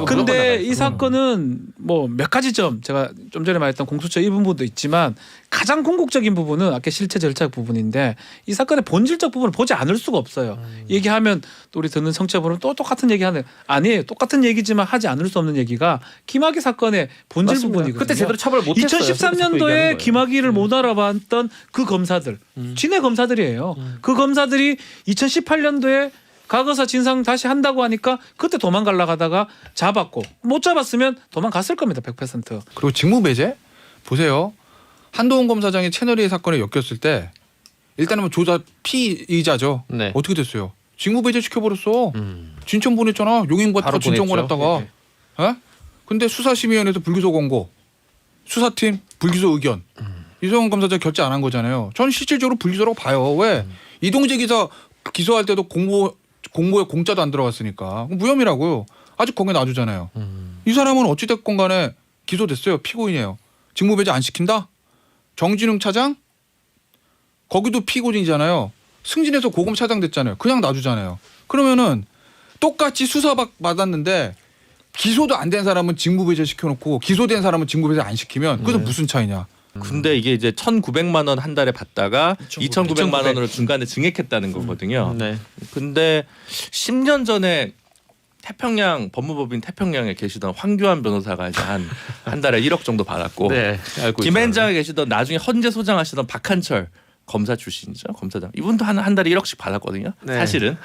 근데 이 사건은 뭐 몇 가지 점 제가 좀 전에 말했던 공수처 이 부분도 있지만 가장 궁극적인 부분은 아까 실체 절차 부분인데 이 사건의 본질적 부분을 보지 않을 수가 없어요. 얘기하면 또 우리 듣는 청취자분은 또 똑같은 얘기하는 아니에요. 똑같은 얘기지만 하지 않을 수 없는 얘기가 김학의 사건의 본질 맞습니다. 부분이거든요. 그때 제대로 처벌 못했어요. 2013년도에 김학의를 못 알아봤던 그 검사들 진해 검사들이에요. 그 검사들이 2018년도에 과거사 진상 다시 한다고 하니까 그때 도망가려고 하다가 잡았고 못 잡았으면 도망갔을 겁니다. 100%. 그리고 직무배제 보세요. 한동훈 검사장이 채널A 사건에 엮였을 때 일단은 뭐 조사 피의자죠. 네. 어떻게 됐어요? 직무배제 시켜버렸어. 진천 보냈잖아. 용인 갔다가 바로 진천 보냈죠. 보냈다가. 예? 근데 수사심의위원회에서 불기소 권고, 수사팀 불기소 의견. 이성훈 검사장 결재 안 한 거잖아요. 저는 실질적으로 불기소라고 봐요. 왜? 이동재 기자 기소할 때도 공모에 공짜도 안 들어갔으니까 무혐의라고요. 아직 거기에 놔주잖아요. 이 사람은 어찌됐건 간에 기소됐어요. 피고인이에요. 직무배제 안 시킨다? 정진웅 차장? 거기도 피고인이잖아요. 승진해서 고검 차장 됐잖아요. 그냥 놔주잖아요. 그러면은 똑같이 수사 받았는데 기소도 안 된 사람은 직무배제 시켜놓고 기소된 사람은 직무배제 안 시키면 그것은 무슨 차이냐. 근데 이게 이제 1,900만 원 한 달에 받다가 2,900만 2,900. 원으로 중간에 증액했다는 거거든요. 네. 근데 10년 전에 태평양 법무법인 태평양에 계시던 황교안 변호사가 이제 한 달에 1억 정도 받았고 네. 알고 김앤장에 계시던 나중에 헌재 소장하시던 박한철 검사 출신이죠. 검사장. 이분도 한 달에 1억씩 받았거든요. 네. 사실은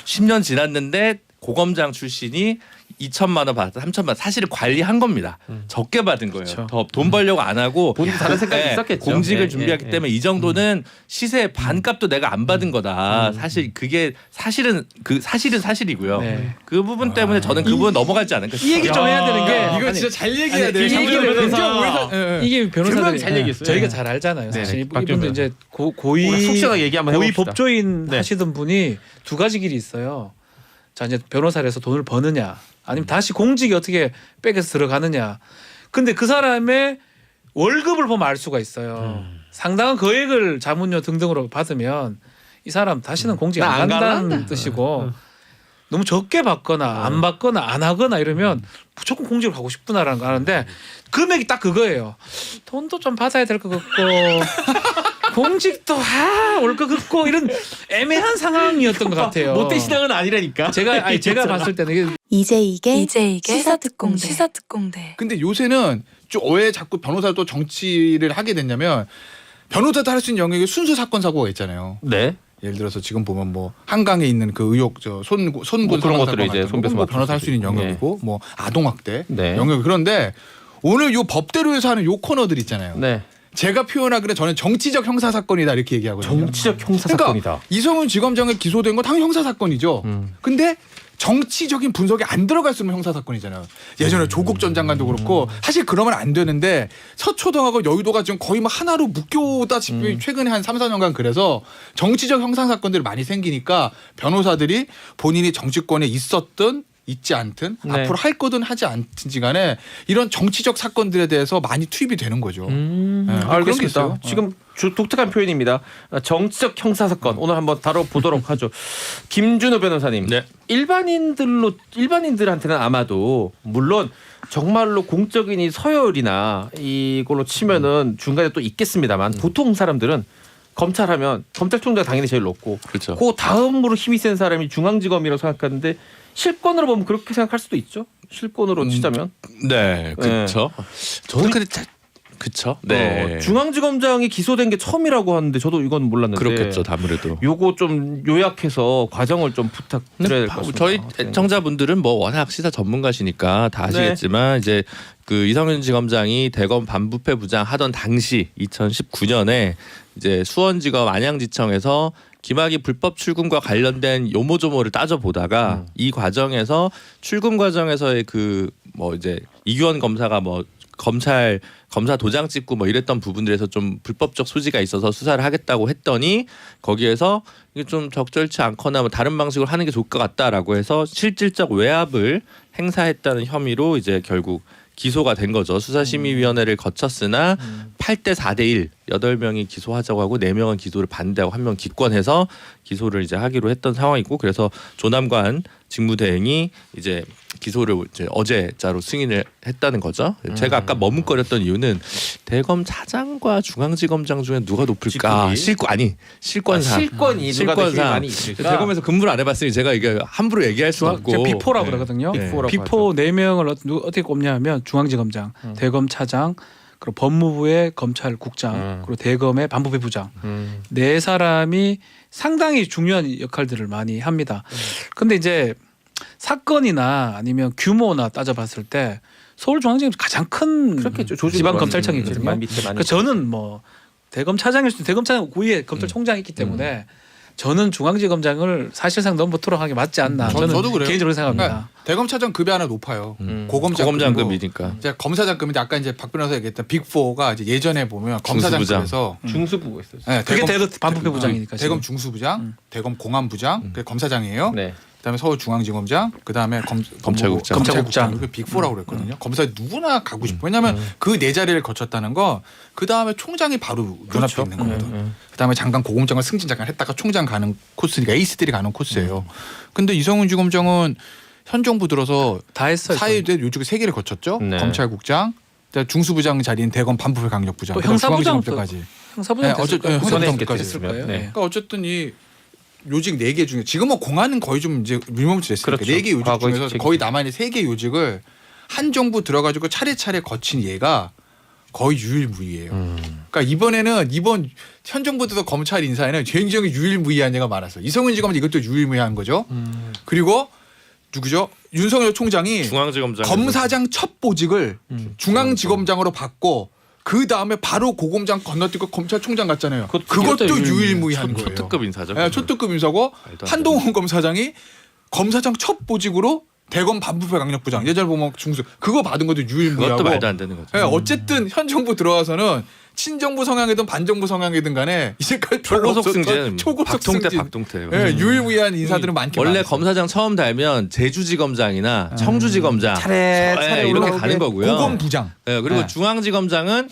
10년 지났는데 고검장 출신이 2천만 원 받았다, 3천만 원. 사실은 관리한 겁니다. 적게 받은 거예요. 그렇죠. 더 돈 벌려고 안 하고 본인 다른 생각이 네, 있었겠죠. 공직을 예, 준비했기 예, 때문에 이 정도는 시세의 반값도 내가 안 받은 거다. 사실 그게 사실은 사실이고요. 네. 그 부분 때문에 저는 그 부분 넘어가지 않을까 싶어요. 이 얘기 좀 해야 되는 게 이거 아니, 진짜 잘 얘기해야 아니, 돼요. 이 얘기를 이게 변호사들이 분명히 잘 얘기했어요. 저희가 네. 잘 알잖아요. 사실 네, 이분도 이제 고위 우리 속 시원하게 얘기 한번 고위 해봅시다. 법조인 네. 하시던 분이 두 가지 길이 있어요. 자 이제 변호사를 해서 돈을 버느냐 아니면 다시 공직에 어떻게 백에서 들어가느냐. 근데 그 사람의 월급을 보면 알 수가 있어요. 상당한 거액을 자문료 등등으로 받으면 이 사람 다시는 공직 나 안 안 간다는 갈란다. 뜻이고 너무 적게 받거나 안 받거나 안 하거나 이러면 무조건 공직을 가고 싶구나라는 거 하는데 금액이 딱 그거예요. 돈도 좀 받아야 될 것 같고 공직도 올 것 같고 이런 애매한 상황이었던 것 같아요. 못된 신앙은 아니라니까. 제가 봤을 때는 이게 이제 이게 시사특공대. 시사특공대. 시사특공대. 근데 요새는 좀 왜 자꾸 변호사를 또 정치를 하게 됐냐면 변호사도 할 수 있는 영역에 순수 사건 사고가 있잖아요. 네. 예를 들어서 지금 보면 뭐 한강에 있는 그 의혹 손군 뭐 그런 것들을 이제 손 손배소 변호사 할 수 있는 맞출 수 영역이고 뭐 아동학대 네. 영역. 그런데 오늘 요 법대로에서 하는 요 코너들 있잖아요. 네. 제가 표현하기를 저는 정치적 형사 사건이다 이렇게 얘기하거든요. 정치적 형사 그러니까 사건이다. 이성훈 지검장에 기소된 건 당연히 형사 사건이죠. 근데 정치적인 분석이 안 들어갈수록 형사 사건이잖아요. 예전에 조국 전 장관도 그렇고 사실 그러면 안 되는데 서초동하고 여의도가 지금 거의 뭐 하나로 묶여다시피 최근에 한 3, 4년간 그래서 정치적 형사 사건들이 많이 생기니까 변호사들이 본인이 정치권에 있었든 있지 않든 네. 앞으로 할 거든 하지 않든지 간에 이런 정치적 사건들에 대해서 많이 투입이 되는 거죠. 그런 게 알겠습니다. 있어요. 지금 독특한 표현입니다. 정치적 형사 사건 오늘 한번 다뤄보도록 하죠. 김준호 변호사님, 네. 일반인들한테는 아마도 물론 정말로 공적인이 서열이나 이걸로 치면은 중간에 또 있겠습니다만 보통 사람들은 검찰하면 검찰총장 당연히 제일 높고 그렇죠. 그 다음으로 힘이 센 사람이 중앙지검이라고 생각하는데 실권으로 보면 그렇게 생각할 수도 있죠. 실권으로 치자면. 네, 그렇죠. 저는 근데 그렇죠. 네, 중앙지검장이 기소된 게 처음이라고 하는데 저도 이건 몰랐는데. 그렇겠죠. 아무래도. 요거 좀 요약해서 과정을 좀 부탁드려야 될 것 같습니다. 저희 애청자분들은 뭐 워낙 시사 전문가시니까 다 아시겠지만 이제 그 이성윤 지검장이 대검 반부패 부장 하던 당시 2019년에 이제 수원지검 안양지청에서 김학의 불법 출금과 관련된 요모조모를 따져보다가 이 과정에서 출금 과정에서의 그 뭐 이제 이규원 검사가 뭐 검사 도장 찍고 뭐 이랬던 부분들에서 좀 불법적 소지가 있어서 수사를 하겠다고 했더니 거기에서 이게 좀 적절치 않거나 뭐 다른 방식으로 하는 게 좋을 것 같다라고 해서 실질적 외압을 행사했다는 혐의로 이제 결국 기소가 된 거죠. 수사심의위원회를 거쳤으나 8대 4대 1 8명이 기소하자고 하고 4명은 기소를 반대하고 1명 기권해서 기소를 이제 하기로 했던 상황이고 그래서 조남관 직무대행이 이제 기소를 이제 어제자로 승인을 했다는 거죠. 제가 아까 머뭇거렸던 이유는 대검 차장과 중앙지검장 중에 누가 높을까? 실권상. 실권이 누가 더 힘이 많이 있을까? 대검에서 근무를 안 해봤으니 제가 이게 함부로 얘기할 수 없고. 비포라고 네. 그러거든요. 빅4라고 비포 4명을 어떻게 꼽냐면 중앙지검장, 대검차장, 그리고 법무부의 검찰국장, 그리고 대검의 반부패 부장. 네 사람이 상당히 중요한 역할들을 많이 합니다. 근데 이제 사건이나 아니면 규모나 따져봤을 때 서울중앙지검이 가장 큰 그렇겠죠. 지방 검찰청이거든요. 밑에 많이 그러니까 저는 뭐 대검차장일 수도 대검차장 고위에 검찰총장이 있기 때문에 저는 중앙지검장을 사실상 넘버투로 하는 게 맞지 않나. 저도 그래요. 개인적으로 생각합니다. 그러니까 대검차장 급이 하나 높아요. 고검장급이고 고검장급이니까. 이제 검사장급인데 아까 이제 박 변호사 얘기했던 빅4가 이제 예전에 보면 검사장급에서 중수부가 있었죠. 네, 그게 대검 반부패 부장이니까. 대검 중수부장, 대검 공안부장, 그게 검사장이에요. 네. 그다음에 서울중앙지검장, 그다음에 검찰국장. 검찰국장. 이게 빅4라고 그랬거든요. 검사 누구나 가고 싶어. 왜냐하면 그 네 자리를 거쳤다는 거 그다음에 총장이 바로 눈앞에 있는 거거든. 그다음에 장관 고검장을 승진 잠깐 했다가 총장 가는 코스니까 에이스들이 가는 코스예요. 근데 이성훈 지검장은 현 정부 들어서 다 했어요. 사회대 요직을 세 개를 거쳤죠. 네. 검찰국장, 중수부장 자리인 대검 반부패 강력부장, 또 형사부장도 중앙지검장까지. 형사부장 네, 됐을 거예요. 형사부장까지 됐을 거예요. 네. 네. 그러니까 어쨌든 이 요직 4개 중에 지금은 공안은 거의 좀 이제 밀멈추됐으니까 그렇죠. 4개 요직 과거의 중에서 직책이죠. 거의 남아있는 3개 요직을 한 정부 들어가지고 차례차례 거친 얘가 거의 유일무이해요. 그러니까 이번 현 정부 들어서 검찰 인사에는 굉장히 유일무이한 얘가 많았어요. 이성훈 지검은 이것도 유일무이한 거죠. 그리고 누구죠? 윤석열 총장이 중앙지검장 검사장 첫 보직을 중앙지검장으로 받고 그 다음에 바로 고검장 건너뛰고 검찰총장 갔잖아요. 그것도 유일무이한 거예요. 초특급 인사죠. 네, 초특급 인사고 말도 안 한동훈 검사장이 검사장 첫 보직으로 대검 반부패 강력부장 예전에 보면 중수 그거 받은 것도 유일무이하고. 그것도 말도 안 되는 거죠. 네, 어쨌든 현 정부 들어와서는 친정부 성향이든 반정부 성향이든 간에 이제까지 초고속 승진, 초고속 박통태, 승진. 박통태. 네, 유일무이한 인사들은 많긴 원래 많았어요. 검사장 처음 달면 제주지검장이나 청주지검장 차례 이렇게 올라오게. 가는 거고요. 고검부장. 네, 그리고 네. 중앙지검장은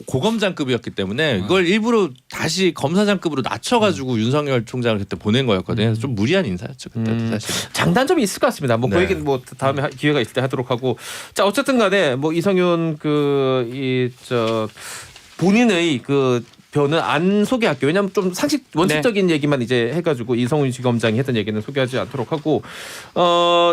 고검장급이었기 때문에 이걸 일부러 다시 검사장급으로 낮춰가지고 윤석열 총장을 그때 보낸 거였거든요. 그래서 좀 무리한 인사였죠 그때도 사실. 장단점이 있을 것 같습니다. 뭐 그 네. 얘기는 뭐 다음에 기회가 있을 때 하도록 하고. 자 어쨌든간에 뭐 이성윤 본인의 그 변은 안 소개할게요. 왜냐하면 좀 상식 원칙적인 얘기만 이제 해가지고 이성훈 지검장이 했던 얘기는 소개하지 않도록 하고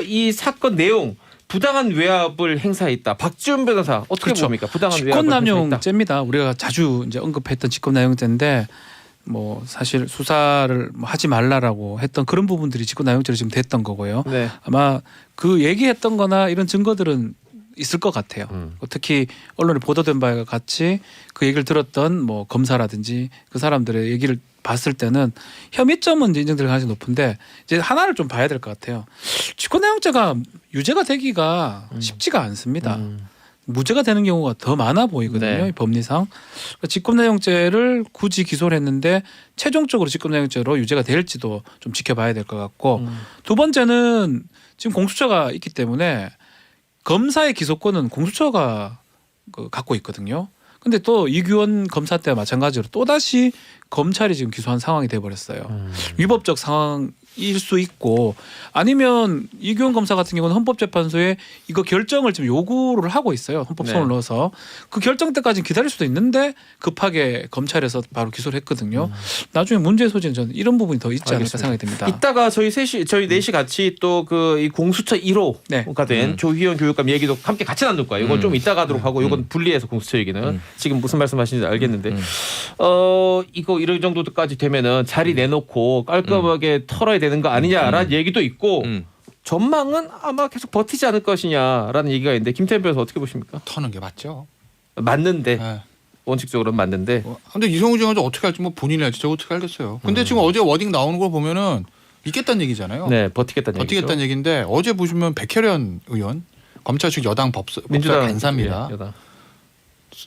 이 사건 내용 부당한 외압을 행사했다. 박지훈 변호사 어떻게 그렇죠. 봅니까? 부당한 외압을 행사했다. 직권남용죄입니다. 우리가 자주 이제 언급했던 직권남용죄인데 뭐 사실 수사를 뭐 하지 말라라고 했던 그런 부분들이 직권남용죄로 지금 됐던 거고요. 네. 아마 그 얘기했던 거나 이런 증거들은 있을 것 같아요. 특히 언론에 보도된 바와 같이 그 얘기를 들었던 뭐 검사라든지 그 사람들의 얘기를 봤을 때는 혐의점은 이제 인정될 가능성이 높은데 이제 하나를 좀 봐야 될 것 같아요. 직권남용죄가 유죄가 되기가 쉽지가 않습니다. 무죄가 되는 경우가 더 많아 보이거든요. 네. 이 법리상. 직권남용죄를 굳이 기소를 했는데 최종적으로 직권남용죄로 유죄가 될지도 좀 지켜봐야 될 것 같고 두 번째는 지금 공수처가 있기 때문에 검사의 기소권은 공수처가 갖고 있거든요. 근데 또 이규원 검사 때와 마찬가지로 또다시 검찰이 지금 기소한 상황이 돼버렸어요. 위법적 상황일 수 있고 아니면 이규원 검사 같은 경우는 헌법재판소에 이거 결정을 지금 요구를 하고 있어요. 헌법소원을 네. 넣어서 그 결정 때까지 기다릴 수도 있는데 급하게 검찰에서 바로 기소를 했거든요. 나중에 문제의 소지는 저는 이런 부분이 더 있지 않을까 알겠습니다. 생각이 듭니다. 이따가 저희 넷이 같이 또 그 이 공수처 1호가 네. 된 조희연 교육감 얘기도 함께 같이 나눌 거예요. 이건 좀 이따가 하도록 하고 이건 분리해서 공수처 얘기는 지금 무슨 말씀하시는지 알겠는데 이거 이런 정도까지 되면은 자리 내놓고 깔끔하게 털어야 되는 거 아니냐라는 얘기도 있고 전망은 아마 계속 버티지 않을 것이냐라는 얘기가 있는데 김태현 변호사 어떻게 보십니까? 터는 게 맞죠. 맞는데 네. 원칙적으로는 맞는데 근데 이성훈 지검도 어떻게 할지 뭐 본인이 알지 저 어떻게 알겠어요. 근데 지금 어제 워딩 나오는 걸 보면은 있겠다는 얘기잖아요. 네 버티겠다는 얘기죠. 버티겠다는 얘기인데 어제 보시면 백혜련 의원 검찰 측 여당 법사 간사입니다. 예, 여당.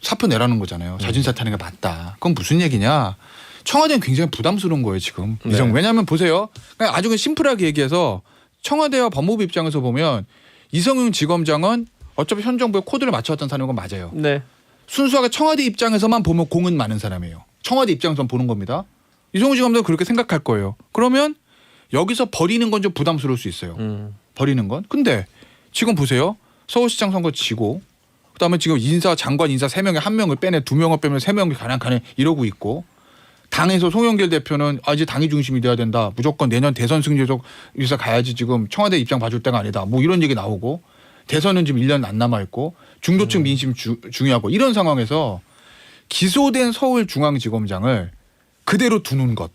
사표 내라는 거잖아요. 자진 사퇴하는 게 맞다. 그건 무슨 얘기냐? 청와대는 굉장히 부담스러운 거예요 지금. 네. 왜냐하면 보세요. 그냥 아주 심플하게 얘기해서 청와대와 법무부 입장에서 보면 이성윤 지검장은 어차피 현 정부의 코드를 맞춰왔던 사람인 건 맞아요. 네. 순수하게 청와대 입장에서만 보면 공은 많은 사람이에요. 청와대 입장에서만 보는 겁니다. 이성훈 지검장도 그렇게 생각할 거예요. 그러면 여기서 버리는 건 좀 부담스러울 수 있어요. 버리는 건. 근데 지금 보세요. 서울시장 선거 지고 그다음에 지금 장관 인사 3명에 1명을 빼내 2명을 빼면 3명이 가능하네 이러고 있고 당에서 송영길 대표는 이제 당이 중심이 돼야 된다. 무조건 내년 대선 승리적 유사 가야지 지금 청와대 입장 봐줄 때가 아니다. 뭐 이런 얘기 나오고 대선은 지금 1년 안 남아있고 중도층 민심 중요하고 이런 상황에서 기소된 서울중앙지검장을 그대로 두는 것.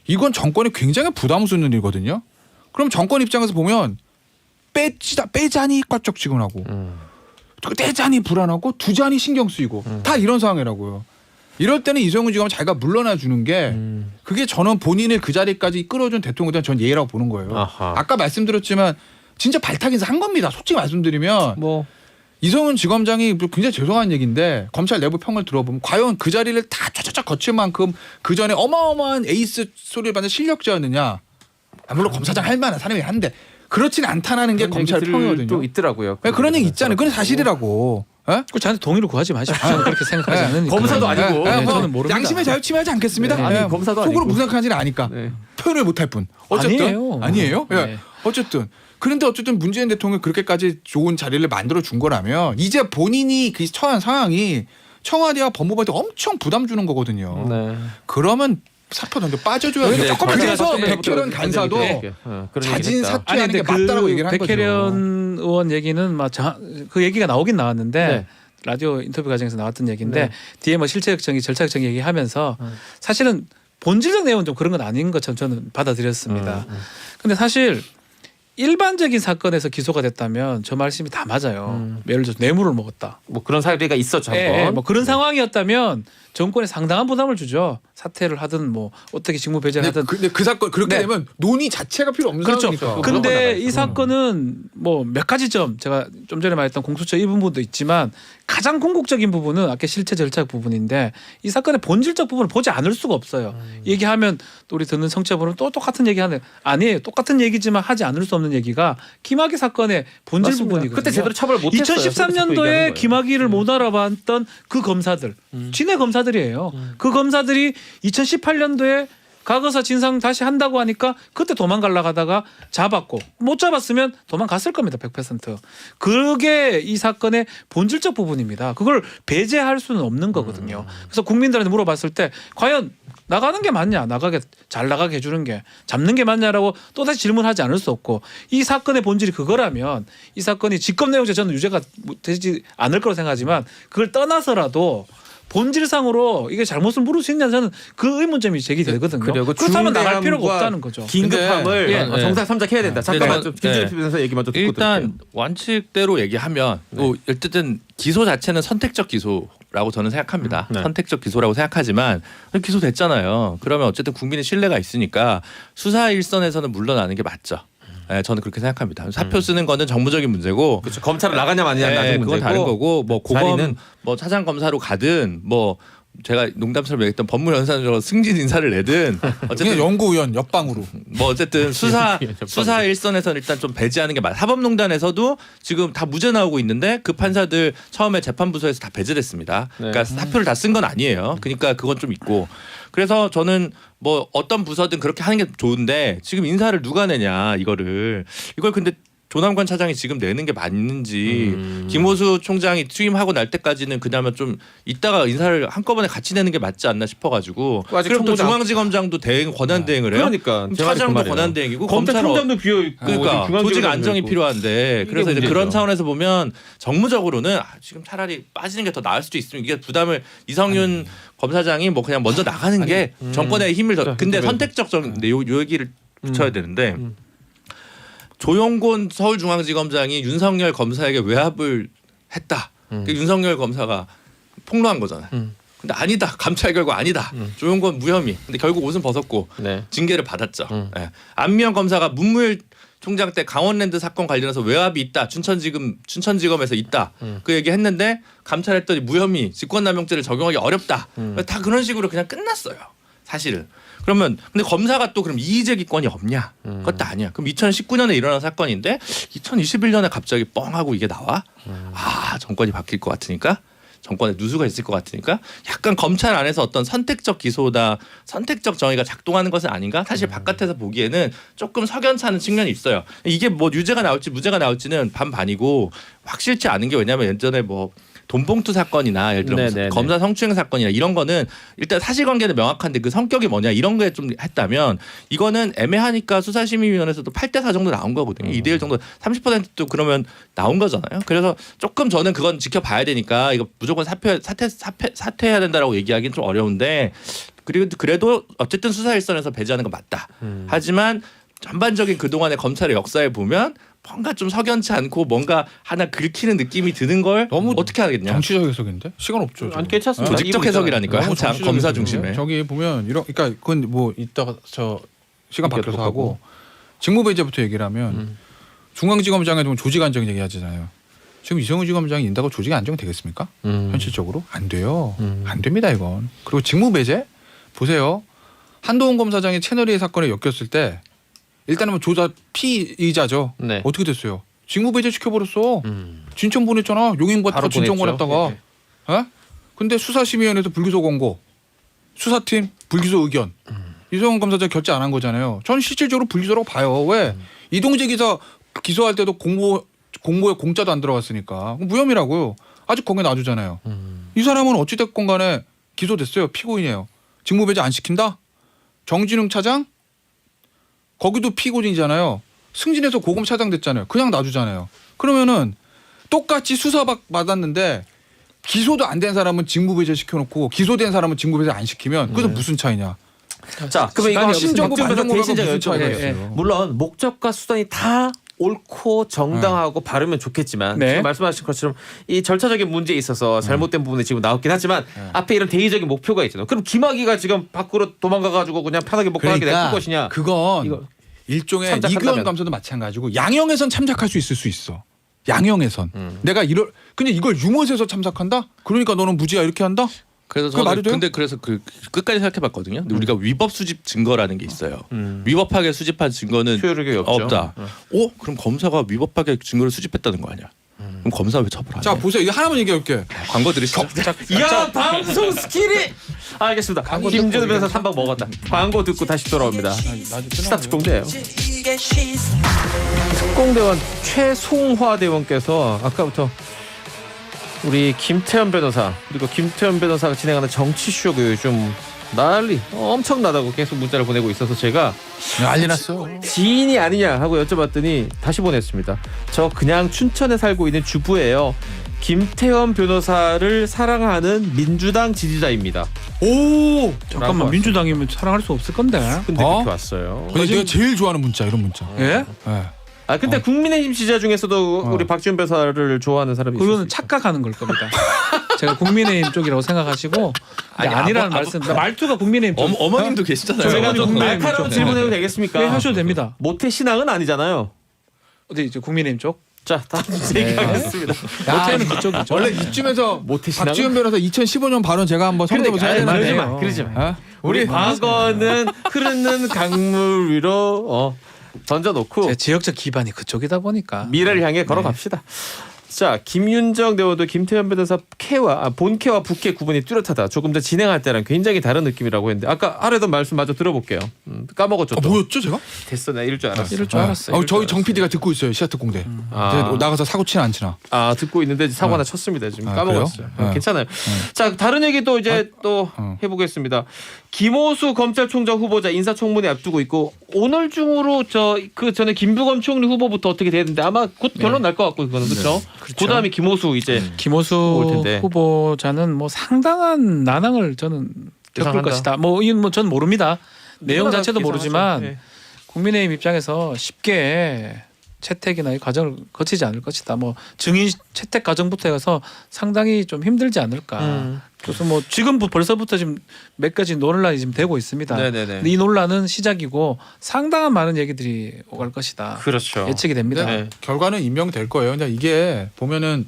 이건 정권이 굉장히 부담스러운 일이거든요. 그럼 정권 입장에서 보면 빼자니 꽉쩍지근하고 떼자니 불안하고 두자니 신경 쓰이고 다 이런 상황이라고요. 이럴 때는 이성훈 지검은 자기가 물러나 주는 게 그게 저는 본인을 그 자리까지 끌어준 대통령에 대한 전 예의라고 보는 거예요. 아까 말씀드렸지만 진짜 발탁인사 한 겁니다. 솔직히 말씀드리면 뭐 이성훈 지검장이 굉장히 죄송한 얘기인데 검찰 내부 평을 들어보면 과연 그 자리를 다 쫙쫙 거칠 만큼 그 전에 어마어마한 에이스 소리를 받는 실력자였느냐. 물론 검사장 할 만한 사람이 한데 그렇지는 않다는 게 검찰 평이거든요. 또 있더라고요. 그런 얘기 있잖아요. 그건 사실이라고. 예? 그 저한테 동의를 구하지 마십시오. 저는 그렇게 생각하지 않으니까. 검사도 아니고. 네, 뭐 저는 모릅니다. 양심의 자유 침해하지 않겠습니다. 네. 아니, 검사도 속으로 아니고. 무슨 생각하지는 아니까 네. 표현을 못할 뿐. 어쨌든 아니에요. 예. 네. 어쨌든 그런데 어쨌든 문재인 대통령이 그렇게까지 좋은 자리를 만들어 준 거라면 이제 본인이 그 처한 상황이 청와대와 법무부한테 엄청 부담 주는 거거든요. 네. 그러면 사표 던져 빠져줘야죠. 네, 조금 그래서 전체가 백혜련 간사도 그런 자진 얘기를 했다. 사퇴하는 게 맞다라고 얘기를 한 거죠. 백혜련 의원 얘기는 그 얘기가 나오긴 나왔는데 네. 라디오 인터뷰 과정에서 나왔던 얘기인데 네. 뒤에 뭐 실체적 정의, 절차적 정의 얘기하면서 사실은 본질적 내용은 좀 그런 건 아닌 것처럼 저는 받아들였습니다. 근데 사실 일반적인 사건에서 기소가 됐다면 저 말씀이 다 맞아요. 예를 들어서 뇌물을 먹었다. 뭐 그런 사례가 있었죠. 예, 한번. 뭐 그런 상황이었다면 정권에 상당한 부담을 주죠. 사퇴를 하든 뭐 어떻게 직무 배제를 하든. 근데 그 사건 그렇게 네. 되면 논의 자체가 필요 없는 그렇죠. 상황이니까. 근데 이 사건은 뭐 몇 가지 점 제가 좀 전에 말했던 공수처 이 부분도 있지만 가장 궁극적인 부분은 아까 실체 절차적 부분인데 이 사건의 본질적 부분을 보지 않을 수가 없어요. 얘기하면 또 우리 듣는 청취자분은 또 똑같은 얘기하는 아니에요. 똑같은 얘기지만 하지 않을 수 없는 얘기가 김학의 사건의 본질 맞습니다. 부분이거든요. 그때 제대로 처벌을 못했어요. 2013년도에 김학의를 못 알아봤던 그 검사들, 진해 검사들이에요. 그 검사들이 2018년도에 과거사 진상 다시 한다고 하니까 그때 도망가려고 하다가 잡았고 못 잡았으면 도망갔을 겁니다. 100%. 그게 이 사건의 본질적 부분입니다. 그걸 배제할 수는 없는 거거든요. 그래서 국민들한테 물어봤을 때 과연 나가는 게 맞냐, 잘 나가게 해주는 게 잡는 게 맞냐라고 또다시 질문하지 않을 수 없고 이 사건의 본질이 그거라면 이 사건이 직권내용죄 저는 유죄가 되지 않을 거라고 생각하지만 그걸 떠나서라도 본질상으로 이게 잘못을 물을 수 있냐 저는 그 의문점이 제기되거든요. 그리고 그렇다면 나갈 필요가 중대함과 없다는 거죠. 긴급함을 예. 정상 삼작해야 된다. 잠깐만 좀 네. 김준일 변호사 얘기 먼저 듣고 일단 들을게요. 원칙대로 얘기하면 뭐 어쨌든 기소 자체는 선택적 기소라고 저는 생각합니다. 네. 선택적 기소라고 생각하지만 기소됐잖아요. 그러면 어쨌든 국민의 신뢰가 있으니까 수사 일선에서는 물러나는 게 맞죠. 네, 저는 그렇게 생각합니다. 사표 쓰는 거는 정무적인 문제고, 그렇죠. 검찰을 나가냐 마냐 나중 그건 문제고. 다른 거고, 뭐 자리는 고검, 뭐 차장 검사로 가든, 뭐 제가 농담처럼 얘기했던 법무연수원으로 승진 인사를 내든, 그냥 어쨌든 연구위원 옆방으로. 뭐 어쨌든 수사 일선에서는 일단 좀 배제하는 게 맞아요. 사법농단에서도 지금 다 무죄 나오고 있는데 그 판사들 처음에 재판부서에서 다 배제됐습니다. 네. 그러니까 사표를 다 쓴 건 아니에요. 그러니까 그건 좀 있고. 그래서 저는 뭐 어떤 부서든 그렇게 하는 게 좋은데 지금 인사를 누가 내냐 이걸 근데 조남관 차장이 지금 내는 게 맞는지 김호수 총장이 투임하고 날 때까지는 그나마 좀 이따가 인사를 한꺼번에 같이 내는 게 맞지 않나 싶어가지고 아직 그럼 또 청구자- 중앙지검장도 권한 대행을 해요. 그러니까 제 말이 그 차장도 말이에요. 권한 대행이고 검찰총장도 비어 있고 그러니까 조직 안정이 필요한데 이게 그래서 이제 문제죠. 그런 차원에서 보면 정무적으로는 지금 차라리 빠지는 게 더 나을 수도 있으면 이게 부담을 이성윤 검사장이 뭐 그냥 먼저 나가는 게 정권의 힘을 더 근데 그래. 선택적 요 얘기를 붙여야 되는데 조용곤 서울중앙지검장이 윤석열 검사에게 외압을 했다. 그 윤석열 검사가 폭로한 거잖아요. 근데 아니다. 감찰 결과 아니다. 조용곤 무혐의. 근데 결국 옷은 벗었고 네. 징계를 받았죠. 예. 안미영 검사가 문무일 총장 때 강원랜드 사건 관련해서 외압이 있다. 춘천지검에서 있다. 그 얘기 했는데 감찰했더니 무혐의, 직권남용죄를 적용하기 어렵다. 다 그런 식으로 그냥 끝났어요. 사실은. 그러면 근데 검사가 또 그럼 이의제기권이 없냐? 그것도 아니야. 그럼 2019년에 일어난 사건인데 2021년에 갑자기 뻥 하고 이게 나와? 아 정권이 바뀔 것 같으니까 정권에 누수가 있을 것 같으니까 약간 검찰 안에서 어떤 선택적 기소다 선택적 정의가 작동하는 것은 아닌가? 사실 바깥에서 보기에는 조금 석연찮은 측면이 있어요. 이게 뭐 유죄가 나올지 무죄가 나올지는 반반이고 확실치 않은 게 왜냐하면 예전에 뭐 돈봉투 사건이나 예를 들어 네네네. 검사 성추행 사건이나 이런 거는 일단 사실관계는 명확한데 그 성격이 뭐냐 이런 거에 좀 했다면 이거는 애매하니까 수사심의위원회에서도 8대4 정도 나온 거거든요. 2대1 정도 30%도 그러면 나온 거잖아요. 그래서 조금 저는 그건 지켜봐야 되니까 이거 무조건 사퇴해야 된다라고 얘기하기는 좀 어려운데 그래도 어쨌든 수사 일선에서 배제하는 건 맞다. 하지만 전반적인 그동안의 검찰의 역사에 보면 뭔가 좀 석연치 않고 뭔가 하나 긁히는 느낌이 드는 걸 너무 어떻게 하겠냐. 정치적 해석인데 시간 없죠. 아니 괜찮습니다. 조직적 해석이라니까요. 너무 항상 정치적 검사 해석이에요. 중심에. 저기 보면 이런 그러니까 그건 뭐 이따가 저 시간 이렇게 바뀌어서 또 하고 직무배제부터 얘기를 하면 중앙지검장에 보면 조직 안정 얘기하잖아요. 지금 이성훈 지검장이 인다고 조직이 안정되겠습니까? 현실적으로 안 돼요. 안 됩니다 이건. 그리고 직무배제 보세요. 한동훈 검사장이 채널A 사건에 엮였을 때 일단은 뭐 조사 피의자죠. 네. 어떻게 됐어요? 직무배제 시켜버렸어. 진천 보냈잖아. 용인과다가 바로 진천 보냈죠. 보냈다가. 에? 근데 수사심의위원회에서 불기소 공고, 수사팀 불기소 의견. 이성훈 검사장 결재 안 한 거잖아요. 전 실질적으로 불기소라고 봐요. 왜? 이동재 기사 기소할 때도 공모에 공짜도 안 들어갔으니까 무혐의라고요. 아직 거기에 놔주잖아요. 이 사람은 어찌됐건 간에 기소됐어요. 피고인이에요. 직무배제 안 시킨다? 정진웅 차장? 거기도 피고인이잖아요. 승진해서 고검 차장 됐잖아요. 그냥 놔주잖아요. 그러면은 똑같이 수사 받았는데 기소도 안 된 사람은 직무배제 시켜놓고 기소된 사람은 직무배제 안 시키면 그래서 무슨 차이냐? 자, 그러면 이거 신정부 박준호 반정부가 대신 제가 무슨 차이가 여쭤볼게요. 있어요? 물론 목적과 수단이 다 옳고 정당하고 바르면 좋겠지만 네. 지금 말씀하신 것처럼 이 절차적인 문제에 있어서 잘못된 부분이 지금 나왔긴 하지만 앞에 이런 대의적인 목표가 있잖아요. 그럼 김학의가 지금 밖으로 도망가가지고 그냥 편하게 못 가게 될 것이냐? 그건 이거 일종의 참작한다면. 이규현 감사도 마찬가지고 양형에선 참작할 수 있을 수 있어. 양형에선 내가 근데 이걸 유못에서 참작한다? 그러니까 너는 무죄야 이렇게 한다? 그래서 그게 말이 저는 돼요? 근데 그래서 그 끝까지 생각해봤거든요. 근데 우리가 위법 수집 증거라는 게 있어요. 위법하게 수집한 증거는 효력이 없죠. 없다. 그럼 검사가 위법하게 증거를 수집했다는 거 아니야? 그럼 검사 왜 처벌하냐? 자 보세요. 이거 하나만 얘기해볼게. 광고 들으시죠. 야 방송 스킬이 알겠습니다. 김준호 변호사 3박 먹었다. 광고 듣고 다시 돌아옵니다. 시사 특공대예요. 특공대원 최송화 대원께서 아까부터 우리 김태현 변호사 그리고 김태현 변호사가 진행하는 정치쇼가 요즘 난리 엄청나다고 계속 문자를 보내고 있어서 제가 난리 났어. 지인이 아니냐 하고 여쭤봤더니 다시 보냈습니다. 저 그냥 춘천에 살고 있는 주부예요. 김태현 변호사를 사랑하는 민주당 지지자입니다. 오. 잠깐만 민주당이면 사랑할 수 없을 건데. 근데 어? 그렇게 왔어요. 근데 내가 제일 좋아하는 문자 이런 문자. 예? 예. 아 근데 국민의힘 지지자 중에서도 우리 박지원 변호사를 좋아하는 사람이 있어요. 그거는 착각하는 걸 겁니다. 제가 국민의힘 쪽이라고 생각하시고 아니라는 말씀. 말투가 국민의힘 쪽. 어머님도 계시잖아요. 제가 좀 국민의힘 날카로운 쪽. 질문해도 되겠습니까? 네, 하셔도 됩니다. 모태 신앙은 아니잖아요. 어디 이제 국민의힘 쪽? 자, 다음 얘기하겠습니다. 모태는 그쪽이죠. 원래 이쯤에서 모태 신앙은? 박지원 변호사 2015년 발언 제가 한번 성대모사 해야 그러지 되는데. 마, 그러지 마. 어? 우리 과거는 흐르는 강물 위로 던져놓고 제 지역적 기반이 그쪽이다 보니까 미래를 향해 걸어갑시다. 자, 김윤정 대원도 김태현 변호사 본캐와 부캐 구분이 뚜렷하다. 조금 전 진행할 때랑 굉장히 다른 느낌이라고 했는데 아까 하려던 말씀 마저 들어볼게요. 까먹었죠. 또. 뭐였죠 제가? 됐어, 나 이럴 줄 알았어. 이럴 줄 알았어요. 저희 정 PD가 듣고 있어요 시아트 공대. 나가서 사고 치나 안 치나. 듣고 있는데 사고 하나 쳤습니다. 지금 까먹었어요. 그래요? 괜찮아요. 자, 다른 얘기 또 이제 또 해보겠습니다. 김호수 검찰총장 후보자 인사청문회 앞두고 있고 오늘 중으로 그 전에 김부겸 총리 후보부터 어떻게 되는데 아마 곧 결론 날 것 같고 그거는 그렇죠. 그다음에 김호수 이제 올 김호수 텐데. 후보자는 뭐 상당한 난항을 저는 겪을 예상한다. 것이다. 뭐 이건 뭐 전 모릅니다. 내용 누구나 자체도 예상하죠. 모르지만 네. 국민의힘 입장에서 쉽게 채택이나 이 과정을 거치지 않을 것이다. 뭐 증인 채택 과정부터 해서 상당히 좀 힘들지 않을까. 그래서 뭐 지금 벌써부터 지금 몇 가지 논란이 지금 되고 있습니다. 네네네. 근데 이 논란은 시작이고 상당한 많은 얘기들이 오갈 것이다. 그렇죠. 예측이 됩니다. 네. 결과는 임명될 거예요. 근데 이게 보면은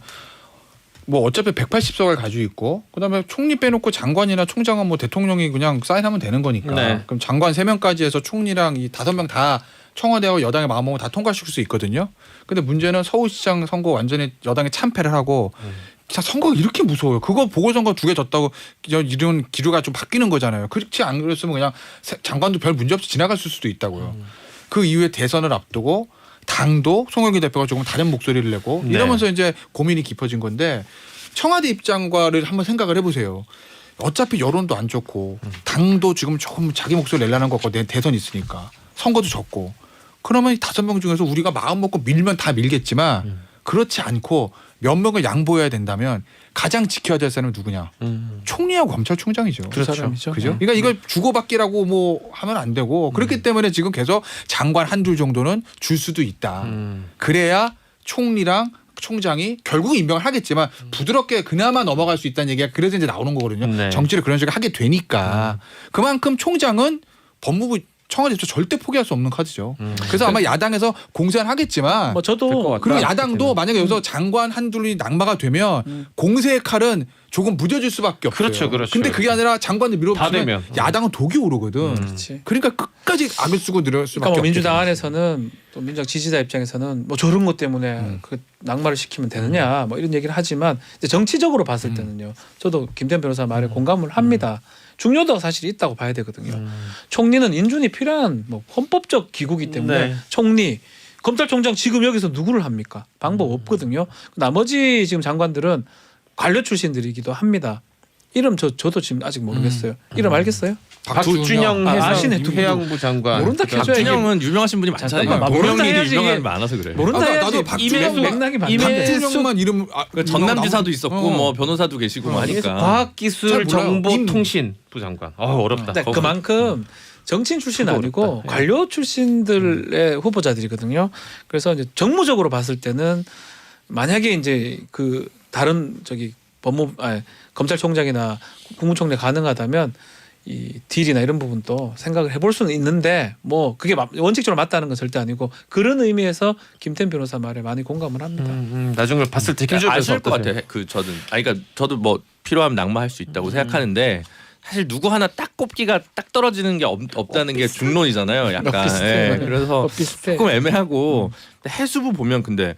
뭐 어차피 180석을 가지고 있고 그다음에 총리 빼놓고 장관이나 총장은 뭐 대통령이 그냥 사인하면 되는 거니까. 네. 그럼 장관 3명까지 해서 총리랑 이 5명 다 청와대하고 여당의 마음먹으면 다 통과시킬 수 있거든요. 근데 문제는 서울시장 선거 완전히 여당이 참패를 하고 자, 선거가 이렇게 무서워요. 그거 보궐선거 2개 졌다고 이런 기류가 좀 바뀌는 거잖아요. 그렇지 안 그랬으면 그냥 장관도 별 문제 없이 지나갔을 수도 있다고요. 그 이후에 대선을 앞두고 당도 송영길 대표가 조금 다른 목소리를 내고 네. 이러면서 이제 고민이 깊어진 건데 청와대 입장과를 한번 생각을 해보세요. 어차피 여론도 안 좋고 당도 지금 조금 자기 목소리 내려는 것 같고 대선 있으니까 선거도 졌고 그러면 이 5명 중에서 우리가 마음 먹고 밀면 다 밀겠지만 그렇지 않고 몇 명을 양보해야 된다면 가장 지켜야 될 사람은 누구냐? 총리하고 검찰총장이죠. 그 사람이죠. 그죠? 그러니까 이걸 주고받기라고 뭐 하면 안 되고 그렇기 때문에 지금 계속 장관 한둘 정도는 줄 수도 있다. 그래야 총리랑 총장이 결국 임명을 하겠지만 부드럽게 그나마 넘어갈 수 있다는 얘기가 그래서 이제 나오는 거거든요. 네. 정치를 그런 식으로 하게 되니까 그만큼 총장은 법무부 청와대에서 절대 포기할 수 없는 카드죠. 그래서 아마 야당에서 공세는 하겠지만 뭐 저도 그리고 야당도 만약에 여기서 장관 한둘이 낙마가 되면 공세의 칼은 조금 무뎌질 수밖에 없어요. 그렇죠, 그렇죠. 근데 그게 아니라 장관들 다 밀어붙이면 되면. 야당은 독이 오르거든. 그렇지. 그러니까 끝까지 악을 쓰고 늘을 수밖에 그러니까 뭐 없죠. 민주당 안에서는 또 민주당 지지자 입장에서는 뭐 저런 것 때문에 그 낙마를 시키면 되느냐 뭐 이런 얘기를 하지만 이제 정치적으로 봤을 때는요. 저도 김태현 변호사 말에 공감을 합니다. 중요도가 사실 있다고 봐야 되거든요. 총리는 인준이 필요한 뭐 헌법적 기구이기 때문에 네. 총리, 검찰총장 지금 여기서 누구를 합니까? 방법 없거든요. 나머지 지금 장관들은 관료 출신들이기도 합니다. 이름 저도 지금 아직 모르겠어요. 이름 알겠어요? 박준영 아시네, 두 분도. 해양부 장관. 모른다 그다음 캐줘야 박준영은 유명하신 분이 많잖아요. 잠깐만, 모른다 동명이인이 해야지 유명한 이게- 분 많아서 그래. 모른다 나도 해야지 박준영, 맥락이 맞는데. 박준영만 이름 전남지사도 있었고 어. 뭐 변호사도 계시고 뭐 그래서 하니까. 잘 과학기술 몰라요. 정보통신부 장관. 어렵다. 근데 그만큼 정치인 출신 그거 아니고 어렵다. 예. 관료 출신들의 후보자들이거든요. 그래서 이제 정무적으로 봤을 때는 만약에 이제 그 다른 저기 검찰총장이나 국무총리 가능하다면 이 딜이나 이런 부분도 생각을 해볼 수는 있는데 뭐 그게 원칙적으로 맞다는 건 절대 아니고 그런 의미에서 김태현 변호사 말에 많이 공감을 합니다. 나중에 봤을 때 김준호 변호사 아실 것 어떠세요? 같아요. 그 저는 그러니까 저도 뭐 필요하면 낙마할 수 있다고 생각하는데 사실 누구 하나 딱 꼽기가 딱 떨어지는 게 없다는 게 중론이잖아요. 약간. 비슷해. 그래서 비슷해. 조금 애매하고 근데 해수부 보면 근데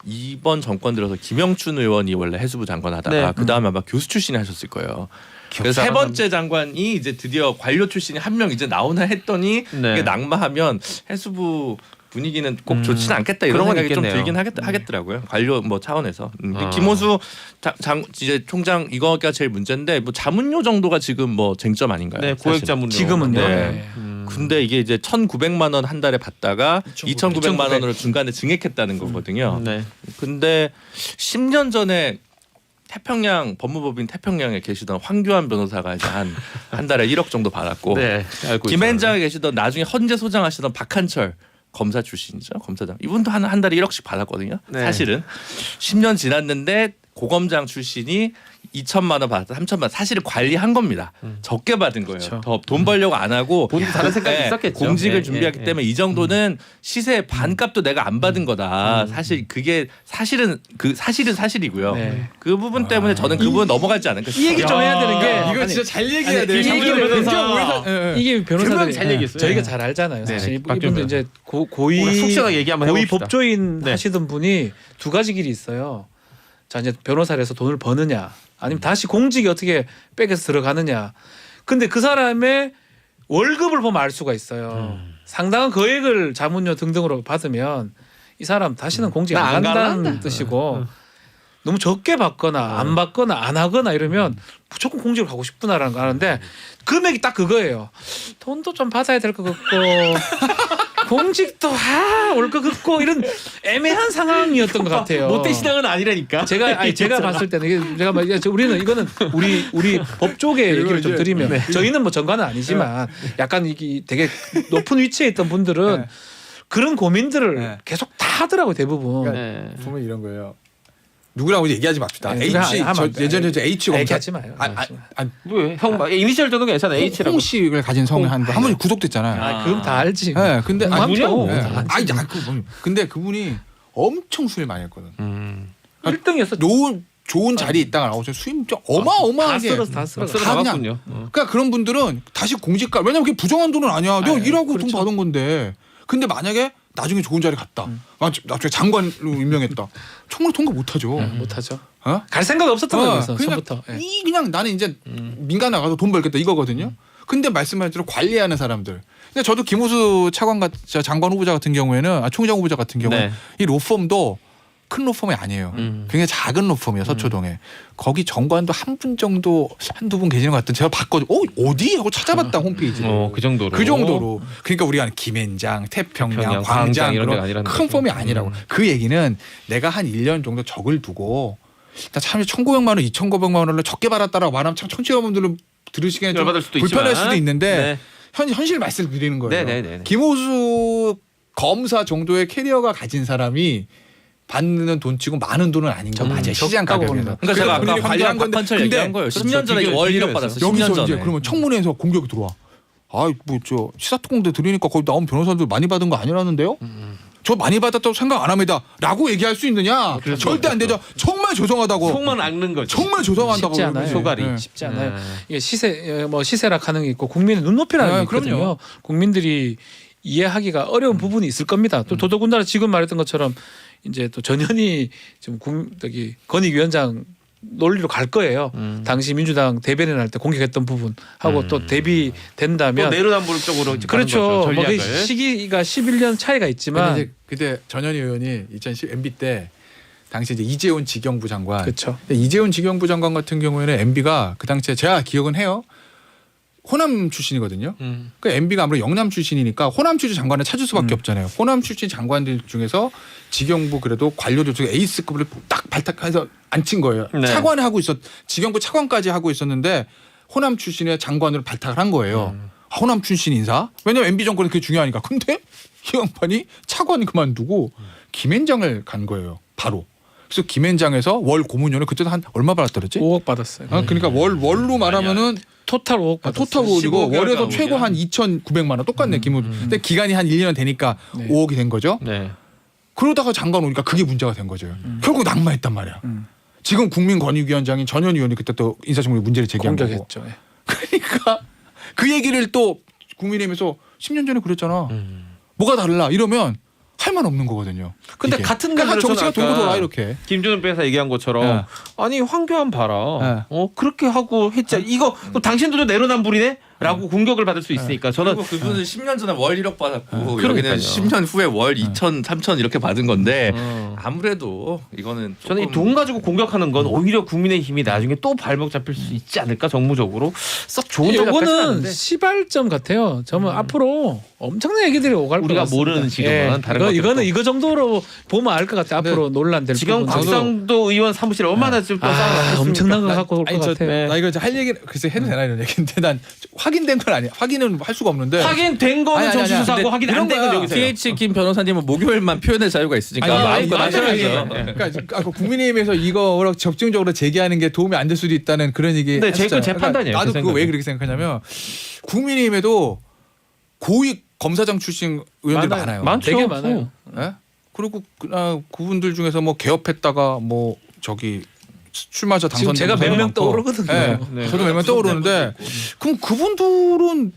이번 정권 들어서 김영춘 의원이 원래 해수부 장관 하다가 네. 그 다음에 아마 교수 출신이 하셨을 거예요. 그래서 세 번째 장관이 이제 드디어 관료 출신이 한 명 이제 나오나 했더니 네. 이게 낙마하면 해수부 분위기는 꼭 좋지는 않겠다 그런 이런 건 생각이 좀 있겠네요. 들긴 하겠더라고요. 관료 뭐 차원에서. 아. 김호수 이제 총장 이거가 제일 문제인데 뭐 자문료 정도가 지금 뭐 쟁점 아닌가요? 네, 사실. 고액자문료. 지금은요. 네. 네. 근데 이게 이제 1,900만 원 한 달에 받다가 2,900만 2,900. 원으로 중간에 증액했다는 거거든요. 네. 근데 10년 전에 태평양 법무법인 태평양에 계시던 황교안 변호사가 이제 한 달에 1억 정도 받았고 네. 알고 김앤장에 계시던 나중에 헌재 소장하시던 박한철 검사 출신이죠. 검사장. 이분도 한 달에 1억씩 받았거든요. 네. 사실은 10년 지났는데 고검장 출신이 2천만 원 받았다. 3천만 원. 사실은 관리한 겁니다. 적게 받은 거예요. 그렇죠. 더 돈 벌려고 안 하고 본인 다른 생각이 네, 있었겠죠. 공직을 예, 준비했기 예, 때문에 이 정도는 시세의 반값도 내가 안 받은 거다. 사실 그게 사실은 사실이고요. 네. 그 부분 때문에 저는 그 부분 넘어가지 않을까 이 얘기 좀 해야 되는 게 이거 아니, 진짜 잘 얘기해야 아니, 돼. 이 얘기를 이게 분명히 변호사들이 잘 얘기했어요. 저희가 네. 잘 알잖아요. 사실 네, 이분도 박규민 이제 우리가 고위 속 시원하게 얘기 한번 고위 해봅시다. 법조인 네. 하시던 분이 두 가지 길이 있어요. 자 이제 변호사를 해서 돈을 버느냐 아니면 다시 공직이 어떻게 백에서 들어가느냐. 근데 그 사람의 월급을 보면 알 수가 있어요. 상당한 거액을 자문료 등등으로 받으면 이 사람 다시는 공직 나 안 안 간다는 갈란다. 뜻이고 너무 적게 받거나 안 받거나 안 하거나 이러면 무조건 공직을 가고 싶구나라는 거 아는데 금액이 딱 그거예요. 돈도 좀 받아야 될 것 같고 공직도 올 것 같고 이런 애매한 상황이었던 것 같아요. 모태신앙은 아니라니까. 제가 봤을 때는 이게 제가 우리는 이거는 우리 법 쪽의 얘기를 좀 드리면 저희는 뭐 전가는 아니지만 약간 이게 되게 높은 위치에 있던 분들은 네. 그런 고민들을 네. 계속 다 하더라고요 대부분. 네. 보면 이런 거예요. 누구라고 얘기하지 맙시다. 네, H 하면 안 돼. 예전에 H 검사 얘기하지 마요. 왜? 형 이니셜 저도 괜찮아. H라고. 홍씨를 가진 성을 한 분이 구속됐잖아요. 아, 그럼 다 알지. 네, 근데 누구냐고. 네. 다 알지. 근데 그분이 엄청 수를 많이 했거든. 1등이었어. 좋은 자리에 있다가 나오죠. 수임 좀 어마어마하게. 다 쓸어. 쓸어 다 나갔군요. 그러니까 그런 분들은 다시 공직가 왜냐면 그게 부정한 돈은 아니야. 내가 네, 일하고 돈 그렇죠. 받은 건데. 근데 만약에 나중에 좋은 자리 갔다. 나중에 장관으로 임명했다. 청문회 통과 못하죠. 못하죠. 어? 갈 생각 없었던 거예요. 그래서 그냥 처음부터. 예. 그냥 나는 이제 민간 나가서 돈 벌겠다 이거거든요. 근데 말씀하신 대로 관리하는 사람들. 근데 저도 김호수 장관 후보자 같은 경우에는 총장 후보자 같은 경우에 네. 이 로펌도 큰 로펌이 아니에요. 굉장히 작은 로펌이에요. 서초동에. 거기 정관도 한 분 정도 한두 분 계시는 것 같은 제가 봤거든요. 어디 하고 찾아봤다 홈페이지를. 그 정도로. 그 정도로. 그러니까 우리가 아는 김앤장, 태평양, 태평양, 광장 광장 이런 그런 데가 아니라는 큰 거죠. 펌이 아니라고. 그 얘기는 내가 한 1년 정도 적을 두고 나 참 1,900만 원, 2,900만 원을 적게 받았다라고 말하면 참 청취자분들은 들으시기에는 좀 열받을 수도 불편할 있지만. 수도 있는데 네. 현실 말씀드리는 거예요. 네네네. 김호수 검사 정도의 캐리어가 가진 사람이 받는 돈 치고 많은 돈은 아닌 거 맞아요. 시장 적다고 가격에서. 봅니다. 그러니까 제가 아까 본인이 관리한 건데 박헌철 근데 얘기한 거예요. 그렇죠. 10년 전에 비교- 월 1억 비교해서. 받았어. 10년 여기서 전에. 이제 그러면 청문회에서 공격이 들어와. 뭐 저 시사특공대 들으니까 거기 나온 변호사들 많이 받은 거 아니라는데요? 저 많이 받았다고 생각 안 합니다.라고 얘기할 수 있느냐? 그렇죠, 절대 안 되죠. 정말 죄송하다고. 속만 앓는 거죠. 정말 죄송한다고. 쉽지 않아요. 그러면. 소갈이. 네. 쉽지 않아요. 네. 이게 시세락 하는 게 있고 국민의 눈높이라는 네, 게 있거든요. 그럼요. 국민들이 이해하기가 어려운 부분이 있을 겁니다. 또 더더군다나 지금 말했던 것처럼 이제 또 전현희 지금 건익위원장 논리로 갈 거예요. 당시 민주당 대변인 할 때 공격했던 부분 하고 또 또 대비된다면 내로남불 쪽으로 이제 가는 그렇죠. 거죠, 뭐 그 전략을. 시기가 11년 차이가 있지만 근데 이제 그때 전현희 의원이 2010 MB 때 당시 이제 이재훈 지경부 장관. 그렇죠. 근데 이재훈 지경부 장관 같은 경우에는 MB가 그 당시에 제가 기억은 해요. 호남 출신이거든요. 그 MB가 아무래도 영남 출신이니까 호남 출신 장관을 찾을 수밖에 없잖아요. 호남 출신 장관들 중에서 지경부 그래도 관료들 중에 에이스급을 딱 발탁해서 앉힌 거예요. 네. 차관을 하고 지경부 차관까지 하고 있었는데 호남 출신의 장관으로 발탁을 한 거예요. 호남 출신 인사? 왜냐면 MB 정권은 그게 중요하니까. 근데 이 양반이 차관 그만두고 김앤장을 간 거예요. 바로. 그래서 김앤장에서 월 고문료를 그때도 한 얼마 받았다 그랬지? 5억 받았어요. 그러니까 월로 말하면은 토탈 5억 받았어요. 토탈 5억이고 15개월 월에서 최고 가옥이야. 한 2,900만 원 똑같네 김호수. 근데 기간이 한 1년 되니까 네. 5억이 된 거죠. 네. 그러다가 장관 오니까 그게 문제가 된 거죠. 결국 낙마했단 말이야. 지금 국민권익위원장인 전현희 의원이 그때 또 인사청문회 문제를 제기한 거고. 공격했죠. 예. 그러니까 그 얘기를 또 국민의힘에서 10년 전에 그랬잖아. 뭐가 달라 이러면 할 말 없는 거거든요. 근데 이게. 같은 그러니까 관계로 정치가 저는 돌고 돌아 아까 이렇게. 김준호 변호사 얘기한 것처럼 아니 황교안 봐라. 그렇게 하고 했지. 이거 또 당신들도 내로남불이네?라고 공격을 받을 수 있으니까 저는 그리고 그분은 10년 전에 월 1억 받았고 그러니까요. 여기는 10년 후에 월 2천, 3천 이렇게 받은 건데 아무래도 이거는 저는 이 돈 가지고 공격하는 건 오히려 국민의힘이 나중에 또 발목 잡힐 수 있지 않을까 정무적으로 썩 좋은 전략까지는 이거는 않은데 시발점 같아요. 저는 앞으로 엄청난 얘기들이 오갈 것 우리가 같습니다. 모르는 지금은 다른 것들도. 이거는 이거 정도로 보면 알 것 같아요. 앞으로 논란될 지금 부분들이. 곽상도 의원 사무실에 얼마나 지금 또 싸우고 엄청난 거 갖고 올 것 아니, 같아요. 나 이거 이제 할 얘기 글쎄 해도 되나 이런 얘기인데 난 확인된 건 아니야. 확인은 할 수가 없는데. 확인된 거는 아니, 아니, 정치 수사고 근데 확인 안 이런 된 건 거야. 여기서 TH 김 변호사님은 목요일만 표현의 자유가 있으니까 마음껏 하셔야죠. 그러니까 국민의힘에서 이거 적극적으로 제기하는 게 도움이 안 될 수도 있다는 그런 얘기. 네, 했었잖아요. 제 판단이에요, 나도 제 그거 왜 생각은. 그렇게 생각하냐면 국민의힘에도 고위 검사장 출신 의원들이 많아요. 많죠. 되게 많아요. 예? 그리고 그분들 중에서 뭐 개업했다가 뭐 출마자 당선 지금 제가 몇 명 떠오르거든요. 예. 네. 저도 몇 명 떠오르는데 그럼 그분들은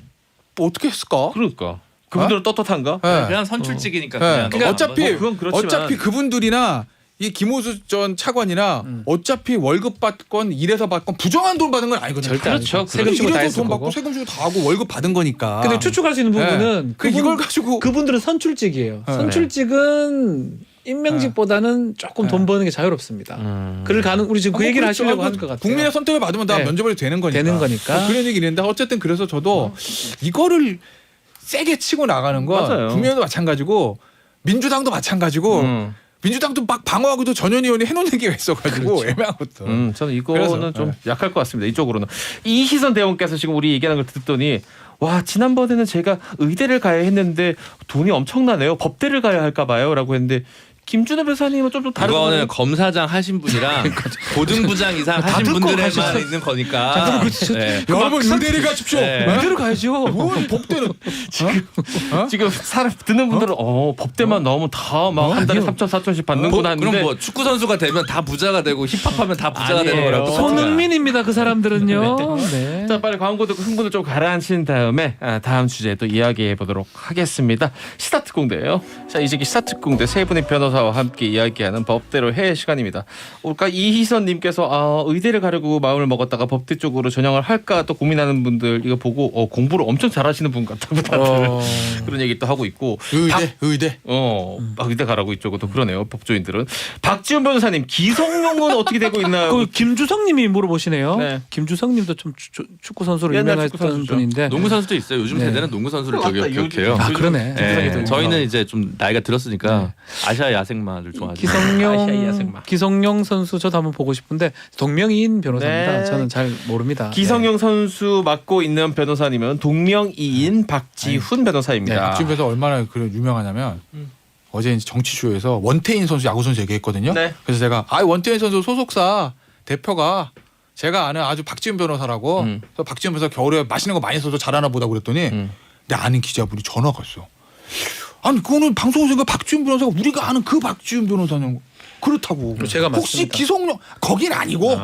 뭐 어떻게 했을까? 그러니까 그분들은 떳떳한가? 예. 그냥 선출직이니까 예. 그냥 어차피 뭐 그건 그렇지만. 어차피 그분들이나 이 김호수 전 차관이나 어차피 월급 받건 일해서 받건 부정한 돈 받은 건 아니거든요. 절대 그렇죠. 아니죠. 세금 주고 다 이래서 했을 돈 거고. 받고 세금 주고 다 하고 월급 받은 거니까. 근데 추측할 수 있는 부분은 그 이걸 가지고 그분들은 선출직이에요. 네. 선출직은 임명직보다는 조금 돈 버는 게 자유롭습니다. 그럴 가능 우리 지금 그 얘기를 하시려고 하는 것 같아요. 국민의 선택을 받으면 다 네. 면접을 되는 거니까. 되는 거니까. 그런 얘기 있는데 어쨌든 그래서 저도 이거를 세게 치고 나가는 건 맞아요. 국민의힘도 마찬가지고 민주당도 마찬가지고 민주당도 막 방어하고도 전현희 의원이 해놓은 얘기가 있어가지고 애매하거든. 저는 이거는 그래서, 좀 약할 것 같습니다. 이쪽으로는. 이희선 대원께서 지금 우리 얘기하는 걸 듣더니 와 지난번에는 제가 의대를 가야 했는데 돈이 엄청나네요. 법대를 가야 할까 봐요라고 했는데 김준호 변호사님은 좀 다른 이거는 거네요. 검사장 하신 분이랑 고등부장 이상 하신 듣고 분들에만 가셨어요. 있는 거니까. 네. 여러분 의대를 가십시오. 네. 네? 이대로 가야죠. 뭔 법대는 지금 사람 듣는 분들은 법대만 나오면 다 막 한 달에 아니요. 3천 4천씩 받는구나 그럼 했는데 뭐 축구 선수가 되면 다 부자가 되고 힙합하면 다 부자가 아니에요. 되는 거라고 똑같아요. 손흥민입니다. 그 사람들은요. 네. 자 빨리 광고 듣고 흥분을 좀 가라앉힌 다음에 다음 주제 또 이야기해 보도록 하겠습니다. 시사특공대예요. 자 이제 시사특공대 세 분의 변호사와 함께 이야기하는 법대로의 시간입니다. 올까 이희선님께서 의대를 가려고 마음을 먹었다가 법대 쪽으로 전형을 할까 또 고민하는 분들 이거 보고 공부를 엄청 잘하시는 분 같다고 다들 그런 얘기 또 하고 있고 의대. 의대 가라고 이쪽도 그러네요. 법조인들은 박지훈 변호사님 기성용은 어떻게 되고 있나요? 그 김주성님이 물어보시네요. 네. 김주성님도 좀 축구 선수로 옛날 유명했던 축구 선수죠. 분인데. 농구 선수도 있어요. 요즘 네. 세대는 농구 선수를 맞다. 저기 기억해요. 아 그러네. 네, 저희는 이제 좀 나이가 들었으니까 네. 아시아 야생마를 좋아하죠. 아시아 야생마. 기성용 선수 저도 한번 보고 싶은데 동명이인 변호사입니다. 네. 저는 잘 모릅니다. 기성용 선수 맡고 있는 변호사님은 동명이인 박지훈 변호사입니다. 박지훈에서 얼마나 그 유명하냐면 어제 이제 정치쇼에서 원태인 선수 야구 선수 얘기했거든요. 네. 그래서 제가 원태인 선수 소속사 대표가 제가 아는 아주 박지훈 변호사라고. 그래서 박지훈 변호사 겨울에 맛있는 거 많이 써서 잘하나 보다 그랬더니 내 아는 기자분이 전화가 왔어. 아니 그거는 방송에서 박지훈 변호사가 우리가 아는 그 박지훈 변호사냐고. 그렇다고. 제가 혹시 맞습니다. 기성용 거긴 아니고.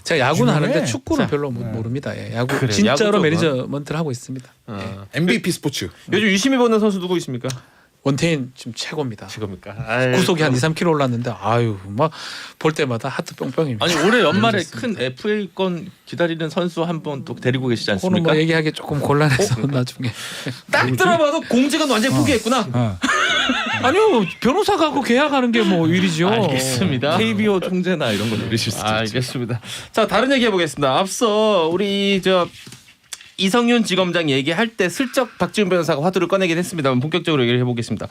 제가 야구는 유명해. 하는데 축구는 자. 별로 모릅니다. 예, 야구 그래, 진짜로 야구 쪽은. 매니저먼트를 하고 있습니다. MVP 스포츠. 요즘 유심히 보는 선수 누구 있습니까? 원태인 지금 최고입니다. 지금입니까? 구속이 한 2, 3kg 올랐는데 아유 막 볼 때마다 하트 뿅뿅입니다. 아니 올해 연말에 큰 FA권 기다리는 선수 한 번 또 데리고 계시지 그거는 않습니까? 뭐 얘기하기 조금 곤란해서 나중에. 딱 들어봐도 공직은 완전히 포기했구나. 아니요 변호사가 그 계약하는 게 뭐 일이죠. 알겠습니다. KBO 총재나 이런 거 노리실 수도 있죠. 알겠습니다. 자 다른 얘기 해보겠습니다. 앞서 우리 이성윤 지검장 얘기할 때 슬쩍 박지훈 변호사가 화두를 꺼내긴 했습니다만 본격적으로 얘기를 해보겠습니다.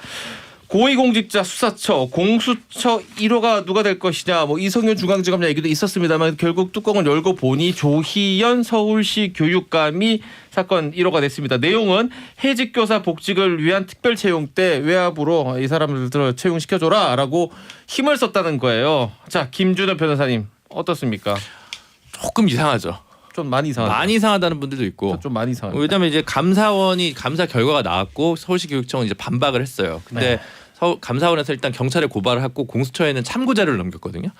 고위공직자 수사처 공수처 1호가 누가 될 것이냐 뭐 이성윤 중앙지검장 얘기도 있었습니다만 결국 뚜껑을 열고 보니 조희연 서울시 교육감이 사건 1호가 됐습니다. 내용은 해직교사 복직을 위한 특별 채용 때 외압으로 이 사람들을 채용시켜줘라라고 힘을 썼다는 거예요. 자 김준호 변호사님 어떻습니까? 조금 이상하죠. 좀 많이 이상하죠. 많이 이상하다는 분들도 있고. 좀 많이 이상하죠. 왜냐하면 이제 감사원이 감사 결과가 나왔고 서울시교육청은 이제 반박을 했어요. 근데 감사원에서 일단 경찰에 고발을 하고 공수처에는 참고 자료를 넘겼거든요.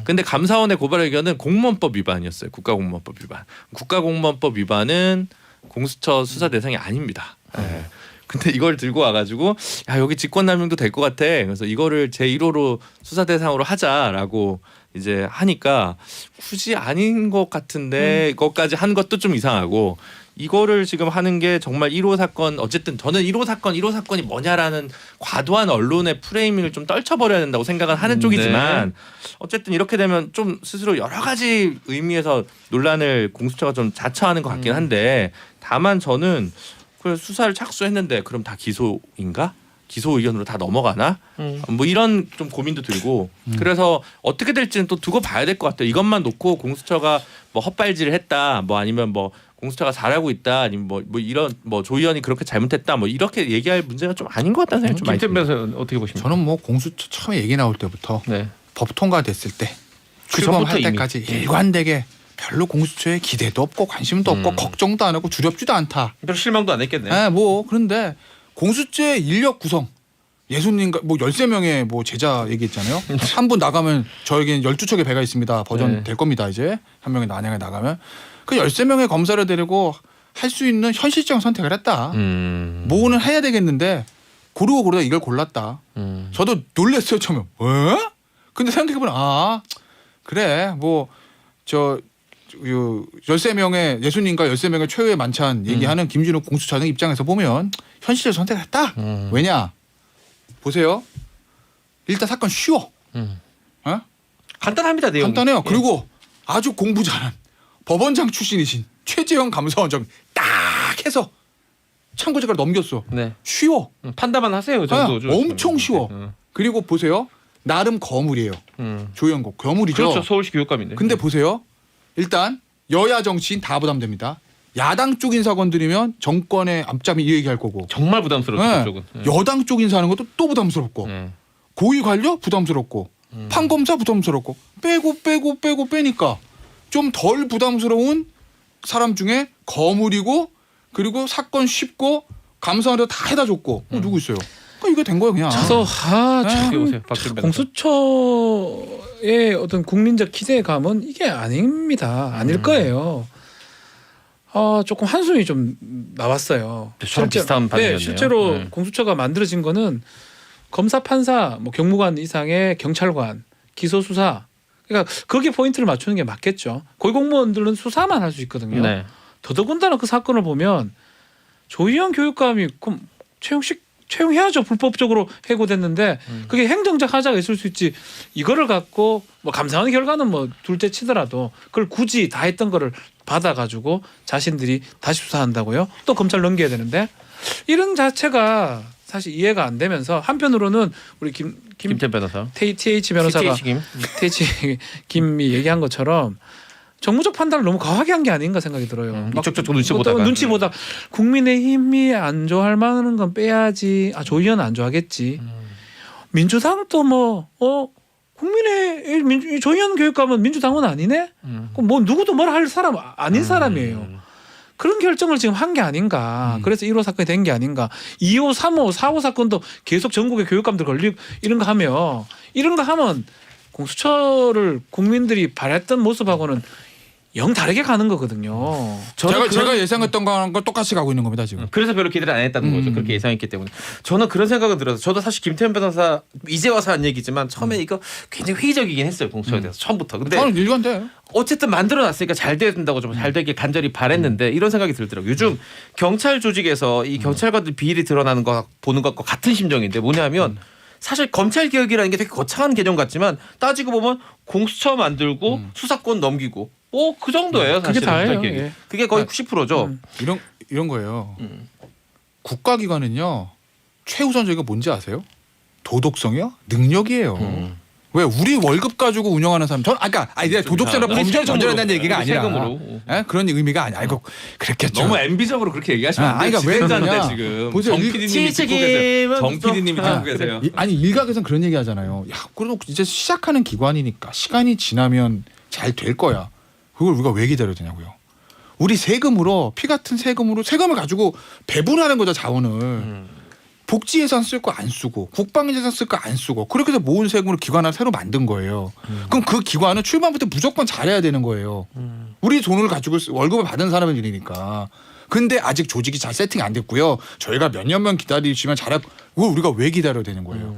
근데 감사원의 고발 의견은 공무원법 위반이었어요. 국가공무원법 위반. 국가공무원법 위반은 공수처 수사 대상이 아닙니다. 네. 근데 이걸 들고 와가지고 야 여기 직권남용도 될 것 같아. 그래서 이거를 제1호로 수사 대상으로 하자라고 이제 하니까 굳이 아닌 것 같은데 이것까지 한 것도 좀 이상하고 이거를 지금 하는 게 정말 1호 사건 어쨌든 저는 1호 사건이 뭐냐라는 과도한 언론의 프레이밍을 좀 떨쳐버려야 된다고 생각을 하는 쪽이지만 어쨌든 이렇게 되면 좀 스스로 여러 가지 의미에서 논란을 공수처가 좀 자처하는 것 같긴 한데 다만 저는 그 수사를 착수했는데 그럼 다 기소인가? 기소 의견으로 다 넘어가나? 뭐 이런 좀 고민도 들고 그래서 어떻게 될지는 또 두고 봐야 될 것 같아요. 이것만 놓고 공수처가 뭐 헛발질을 했다, 뭐 아니면 뭐 공수처가 잘하고 있다, 아니면 뭐 이런 뭐 조의원이 그렇게 잘못했다, 뭐 이렇게 얘기할 문제가 좀 아닌 것 같다는 생각이 좀 많이 김태현 듭니다. 변호사는 어떻게 보십니까? 저는 뭐 공수처 처음에 얘기 나올 때부터 네. 법 통과됐을 때 그 출범할 전부터 이미. 때까지 일관되게 별로 공수처에 기대도 없고 관심도 없고 걱정도 안 하고 두렵지도 않다. 별 실망도 안 했겠네. 그런데 공수처의 인력 구성 예수님과 뭐 13명의 뭐 제자 얘기했잖아요. 한 분 나가면 저에게는 12척의 배가 있습니다. 버전 네. 될 겁니다. 이제 한 명이 난양에 나가면 그 13명의 검사를 데리고 할 수 있는 현실적인 선택을 했다. 뭐는 해야 되겠는데 고르다 이걸 골랐다. 저도 놀랐어요 처음에. 왜? 근데 생각해보면 그래 뭐 13명의 예수님과 13명의 최후의 만찬 얘기하는 김준호 공수처장 입장에서 보면 현실적 선택을 했다. 왜냐? 보세요. 일단 사건 쉬워. 간단합니다 내용. 간단해요. 그리고 아주 공부 잘한 법원장 출신이신 최재형 감사원장 딱 해서 참고자를 넘겼어. 네. 쉬워. 판단만 하세요. 그 정도. 엄청 쉬워. 그리고 보세요. 나름 거물이에요. 조영국 거물이죠. 그렇죠. 서울시 교육감인데. 근데 보세요. 일단 여야 정치인 다 부담됩니다. 야당 쪽 인사건들이면 정권의 앞잡이 이 얘기할 거고 정말 부담스럽죠. 네. 그쪽은. 네. 여당 쪽 인사하는 것도 또 부담스럽고 네. 고위 관료 부담스럽고 판검사 부담스럽고 빼고 빼니까 좀 덜 부담스러운 사람 중에 거물이고 그리고 사건 쉽고 감사원에다 다 해다 줬고 누구 있어요? 그러니까 이게 된 거예요 그냥. 그래서 어떻게 보세요, 박준 변호사? 공수처의 어떤 국민적 기대감은 이게 아닙니다. 아닐 거예요. 조금 한숨이 좀 나왔어요. 저랑 비슷한 반응이었네요. 실제로 네. 공수처가 만들어진 거는 검사, 판사, 뭐 경무관 이상의 경찰관, 기소수사. 그러니까 거기에 포인트를 맞추는 게 맞겠죠. 고위공무원들은 수사만 할 수 있거든요. 네. 더더군다나 그 사건을 보면 조희연 교육감이 그럼 채용해야죠. 불법적으로 해고됐는데 그게 행정적 하자가 있을 수 있지. 이거를 갖고 뭐 감사원 결과는 뭐 둘째 치더라도 그걸 굳이 다 했던 거를 받아가지고 자신들이 다시 수사한다고요? 또 검찰 넘겨야 되는데 이런 자체가 사실 이해가 안 되면서 한편으로는 우리 김태 변호사, TH 변호사가 TH 김. TH 김이 얘기한 것처럼 정무적 판단을 너무 과하게 한 게 아닌가 생각이 들어요. 막 이쪽 눈치 뭐 보다가. 눈치 보다 국민의힘이 안 좋아할 만한 건 빼야지. 조희연은 안 좋아하겠지. 민주당도 조희연 교육감은 민주당은 아니네. 그럼 뭐 누구도 뭐라 할 사람 아닌 사람이에요. 그런 결정을 지금 한 게 아닌가. 그래서 1호 사건이 된 게 아닌가. 2호, 3호, 4호 사건도 계속 전국의 교육감들 걸리고 이런 거 하면 공수처를 국민들이 바랬던 모습하고는 영 다르게 가는 거거든요. 제가 예상했던 거랑 똑같이 가고 있는 겁니다 지금. 그래서 별로 기대를 안 했다는 거죠. 그렇게 예상했기 때문에. 저는 그런 생각은 들어서 저도 사실 김태현 변호사 이제 와서 한 얘기지만 처음에 이거 굉장히 회의적이긴 했어요. 공수처에 대해서 처음부터. 근데 저는 일관돼요. 어쨌든 만들어놨으니까 잘 돼야 된다고 좀 잘 되길 간절히 바랬는데 이런 생각이 들더라고요. 요즘 경찰 조직에서 이 경찰관들 비일이 드러나는 거 보는 것과 같은 심정인데 뭐냐면 사실 검찰 개혁이라는 게 되게 거창한 개념 같지만 따지고 보면 공수처 만들고 수사권 넘기고 그 정도예요. 그게 사실은 다예요. 검찰 개혁이. 예. 그게 거의 90%죠. 이런 거예요. 국가기관은요 최우선적인 게 뭔지 아세요? 도덕성이요? 능력이에요. 왜 우리 월급 가지고 운영하는 사람? 전 내가 도덕성이라 범죄를 저질렀다는 얘기가 아니라 세금으로. 그런 의미가 아니야. 이거 그랬겠죠. 너무 MB적으로 그렇게 얘기하시면 안 돼요. 그러니까 왜 진행자인데 그러냐. 지금 보세요. 정 PD님이 듣고 계세요. 정 좀- PD님이 듣고 계세요. 아니 일각에서는 그런 얘기 하잖아요. 야, 그래도 이제 시작하는 기관이니까 시간이 지나면 잘 될 거야. 그걸 우리가 왜 기다려야 되냐고요. 우리 세금으로 피 같은 세금을 가지고 배분하는 거죠 자원을. 복지 예산 쓸 거 안 쓰고 국방 예산 쓸 거 안 쓰고 그렇게 해서 모은 세금으로 기관을 새로 만든 거예요. 그럼 그 기관은 출발부터 무조건 잘해야 되는 거예요. 우리 돈을 가지고 월급을 받은 사람의 일이니까. 근데 아직 조직이 잘 세팅이 안 됐고요. 저희가 몇 년만 기다리시면 잘할. 그걸 우리가 왜 기다려야 되는 거예요?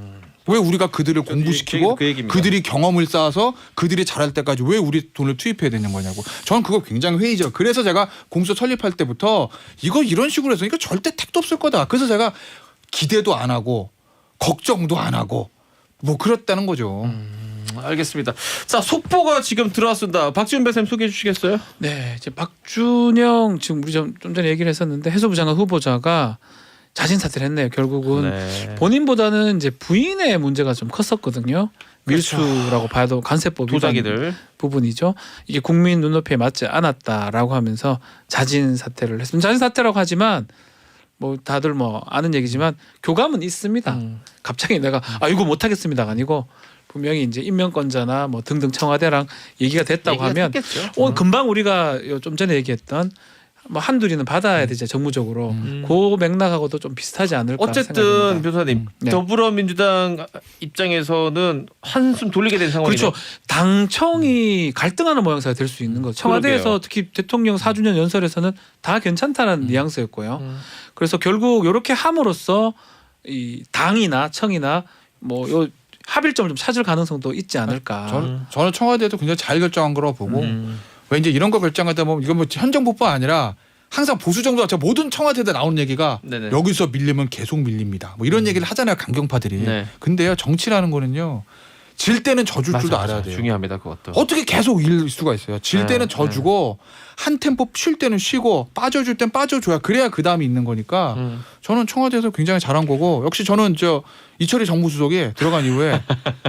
왜 우리가 그들을 공부시키고 그 얘기입니다. 그들이 경험을 쌓아서 그들이 잘할 때까지 왜 우리 돈을 투입해야 되는 거냐고. 저는 그거 굉장히 회의죠. 그래서 제가 공수처 설립할 때부터 이거 이런 식으로 해서 이거 절대 택도 없을 거다. 그래서 제가 기대도 안 하고 걱정도 안 하고 뭐 그랬다는 거죠. 알겠습니다. 자 속보가 지금 들어왔습니다. 박지훈 변호사님 소개해 주시겠어요? 네, 이제 박준영 지금 우리 좀 전에 얘기를 했었는데 해수부 장관 후보자가 자진 사퇴를 했네요. 결국은 네. 본인보다는 이제 부인의 문제가 좀 컸었거든요. 밀수라고 봐도 간세법 위반 도자기들. 부분이죠. 이게 국민 눈높이에 맞지 않았다라고 하면서 자진 사퇴를 했습니다. 자진 사퇴라고 하지만 뭐 다들 뭐 아는 얘기지만 교감은 있습니다. 갑자기 내가 이거 못하겠습니다가 아니고 분명히 이제 임명권자나 뭐 등등 청와대랑 얘기가 됐다고 하면 금방 우리가 좀 전에 얘기했던 뭐 한둘이는 받아야 되죠 정무적으로 그 맥락하고도 좀 비슷하지 않을까 어쨌든 생각합니다. 변호사님 네. 더불어민주당 입장에서는 한숨 돌리게 된 상황이네요. 그렇죠. 당청이 갈등하는 모양새가 될 수 있는 거죠. 청와대에서 그러게요. 특히 대통령 4주년 연설에서는 다 괜찮다는 뉘앙스였고요. 그래서 결국 이렇게 함으로써 이 당이나 청이나 뭐 요 합일점을 좀 찾을 가능성도 있지 않을까. 저는 청와대도 굉장히 잘 결정한 거라고 보고 왜 이제 이런 거 결정하다 보면 이건 뭐 현 정부뿐 아니라 항상 보수 정부가 모든 청와대에 나오는 얘기가 네네. 여기서 밀리면 계속 밀립니다. 뭐 이런 얘기를 하잖아요 강경파들이. 네. 근데요 정치라는 거는요 질 때는 져줄 줄도 알아야 돼요. 중요합니다 그것도. 어떻게 계속 이길 수가 있어요. 질 때는 네, 져주고 한 템포 쉴 때는 쉬고 빠져줄 땐 빠져줘야 그래야 그 다음이 있는 거니까 저는 청와대에서 굉장히 잘한 거고 역시 저는 이철희 정무수석이 들어간 이후에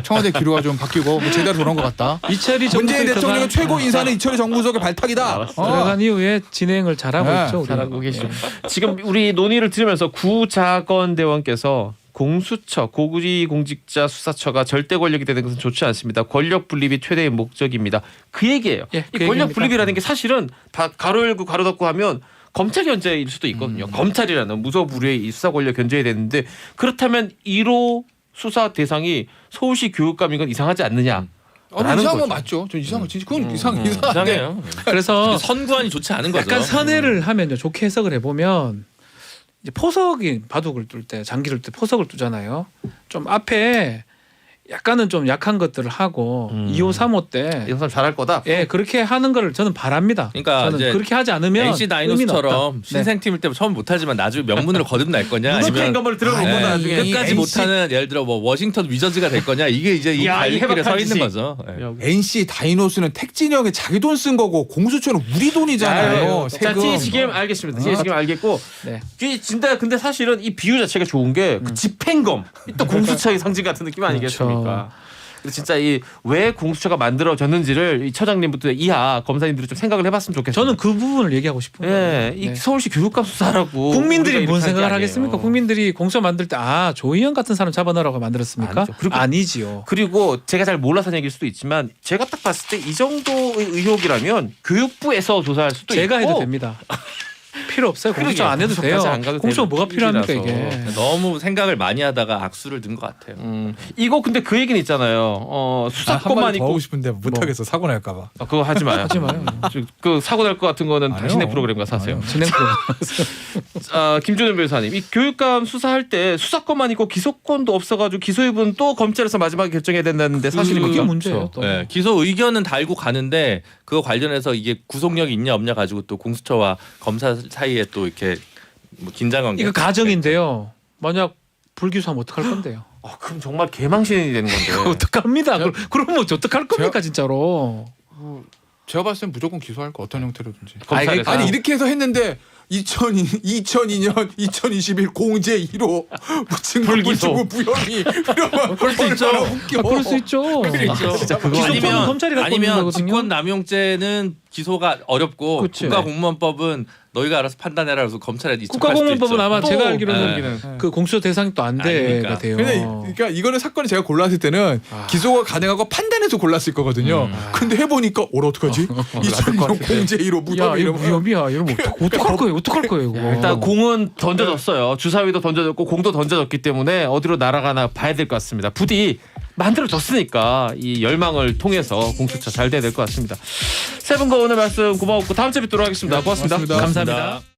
청와대 기류가 좀 바뀌고 뭐 제대로 돌아온 것 같다. 이철이 문재인 정부에 대통령의 들어간- 최고 인사는 이철희 정무수석의 발탁이다. 들어간 이후에 진행을 잘하고 네, 있죠. 우리가. 잘하고 계시죠. 지금 우리 논의를 들으면서 구자건 대원께서 공수처, 고위공직자 수사처가 절대 권력이 되는 것은 좋지 않습니다. 권력 분립이 최대의 목적입니다. 그 얘기예요. 예, 그 이 권력 얘기입니다. 분립이라는 게 사실은 다 가로 열고 가로 닫고 하면 검찰 견제일 수도 있거든요. 검찰이라는 무소불위의 이 수사 권력 견제해야 되는데 그렇다면 1호 수사 대상이 서울시 교육감인 건 이상하지 않느냐? 이상한 건 맞죠. 저 이상한 거 진짜 그건 이상한데. 이상해요. 그래서 선구안이 좋지 않은 거죠. 약간 선회를 하면요. 좋게 해석을 해보면 이제 포석이 바둑을 둘 때 장기를 때 포석을 두잖아요. 좀 앞에 약간은 좀 약한 것들을 하고 2호, 3호 때 이 사람 잘할 거다. 예, 그렇게 하는 거를 저는 바랍니다. 그러니까 저는 이제 그렇게 하지 않으면 NC 다이노스처럼 신생팀일 때 처음 못하지만 나중에 명문으로 거듭날 거냐 무섭게 아니면 인감을 들어보면 아니, 나중에 끝까지 NC 못하는 예를 들어 뭐 워싱턴 위저즈가 될 거냐 이게 이제 이 야, 이 갈림길에 서 해박한 있는 지식. 거죠. 예. NC 다이노스는 택진영에 자기 돈 쓴 거고 공수처는 우리 돈이잖아요. 자, 세금. THGM 알겠습니다. THGM 알겠고. 네. 근데 사실은 이 비유 자체가 좋은 게 그 집행검, 또 공수처의 상징 같은 느낌 아니겠습니까? 그래서 진짜 이 왜 공수처가 만들어졌는지를 이 처장님부터 이하 검사님들이 좀 생각을 해봤으면 좋겠습니다. 저는 그 부분을 얘기하고 싶은 거예요. 예, 이 네. 서울시 교육감 수사라고 국민들이 우리가 뭔 이렇게 생각을 한 게 하겠습니까? 아니에요. 국민들이 공수처 만들 때 조희연 같은 사람 잡아넣으라고 만들었습니까? 아니죠. 그리고- 아니지요. 그리고 제가 잘 몰라서 얘기일 수도 있지만 제가 딱 봤을 때 이 정도의 의혹이라면 교육부에서 조사할 수도 제가 있고 해도 됩니다. 필요 없어요. 공수처 그러게요. 안 해도 돼요. 공수처까지 안 가도 공수처 되는 뭐가 필요합니까 일이라서. 이게? 너무 생각을 많이 하다가 악수를 든 것 같아요. 이거 근데 그 얘기는 있잖아요. 한마디 수사권만 더 있고 하고 싶은데 못하겠어. 사고 날까봐. 그거 하지 마요. 하지 마요. 그 사고 날 것 같은 거는 아니요. 당신의 프로그램 가서 하세요. 진행 프로그램. 김준현 변호사님, 이 교육감 수사할 때 수사권만 있고 기소권도 없어가지고 기소 여부는 또 검찰에서 마지막에 결정해야 된다는데 그게 사실입니까? 문제예요. 또. 예, 기소 의견은 달고 가는데 그거 관련해서 이게 구속력이 있냐 없냐 가지고 또 공수처와 검사 사이에 또 이렇게 뭐 긴장 관계. 이거 가정인데요. 만약 불기소하면 어떡할 건데요? 그럼 정말 개망신이 되는 건데. 어떡합니다. 그러면 어떡할 겁니까 진짜로? 제가 봤을 땐 무조건 기소할 거 어떤 형태로든지. 검찰에서. 아니 이렇게 해서 했는데 2002년 2021 공제 1호 증거불충분 부혐의 이러면 그럴 수 있죠. 얼마나 웃겨. 그럴 수 있죠. 진짜 그거 기소권은 검찰이 갖고 있는 아니면 거거든요. 직권 남용죄는 기소가 어렵고 그치. 국가공무원법은 너희가 알아서 판단해라 그래서 검찰에 입촉할 수도 국가공무원법은 있죠. 아마 또 제가 알기로는 여기는. 그 공수처 대상이 또 안 아니니까. 돼가 돼요. 그러니까 이거는 사건을 제가 골랐을 때는 기소가 가능하고 판단해서 골랐을 거거든요. 근데 해보니까 어떡하지? 2002년 공제 1호 야 무혐의 이거 이러면 위험이야. 이러면 어떡할 거예요? 어떡할 거예요? 이거. 일단 공은 던져졌어요. 주사위도 던져졌고 공도 던져졌기 때문에 어디로 날아가나 봐야 될 것 같습니다. 부디 만들어졌으니까 이 열망을 통해서 공수처 잘 돼야 될 것 같습니다. 세 분과 오늘 말씀 고마웠고 다음 주에 뵙도록 하겠습니다. 고맙습니다. 고맙습니다. 감사합니다.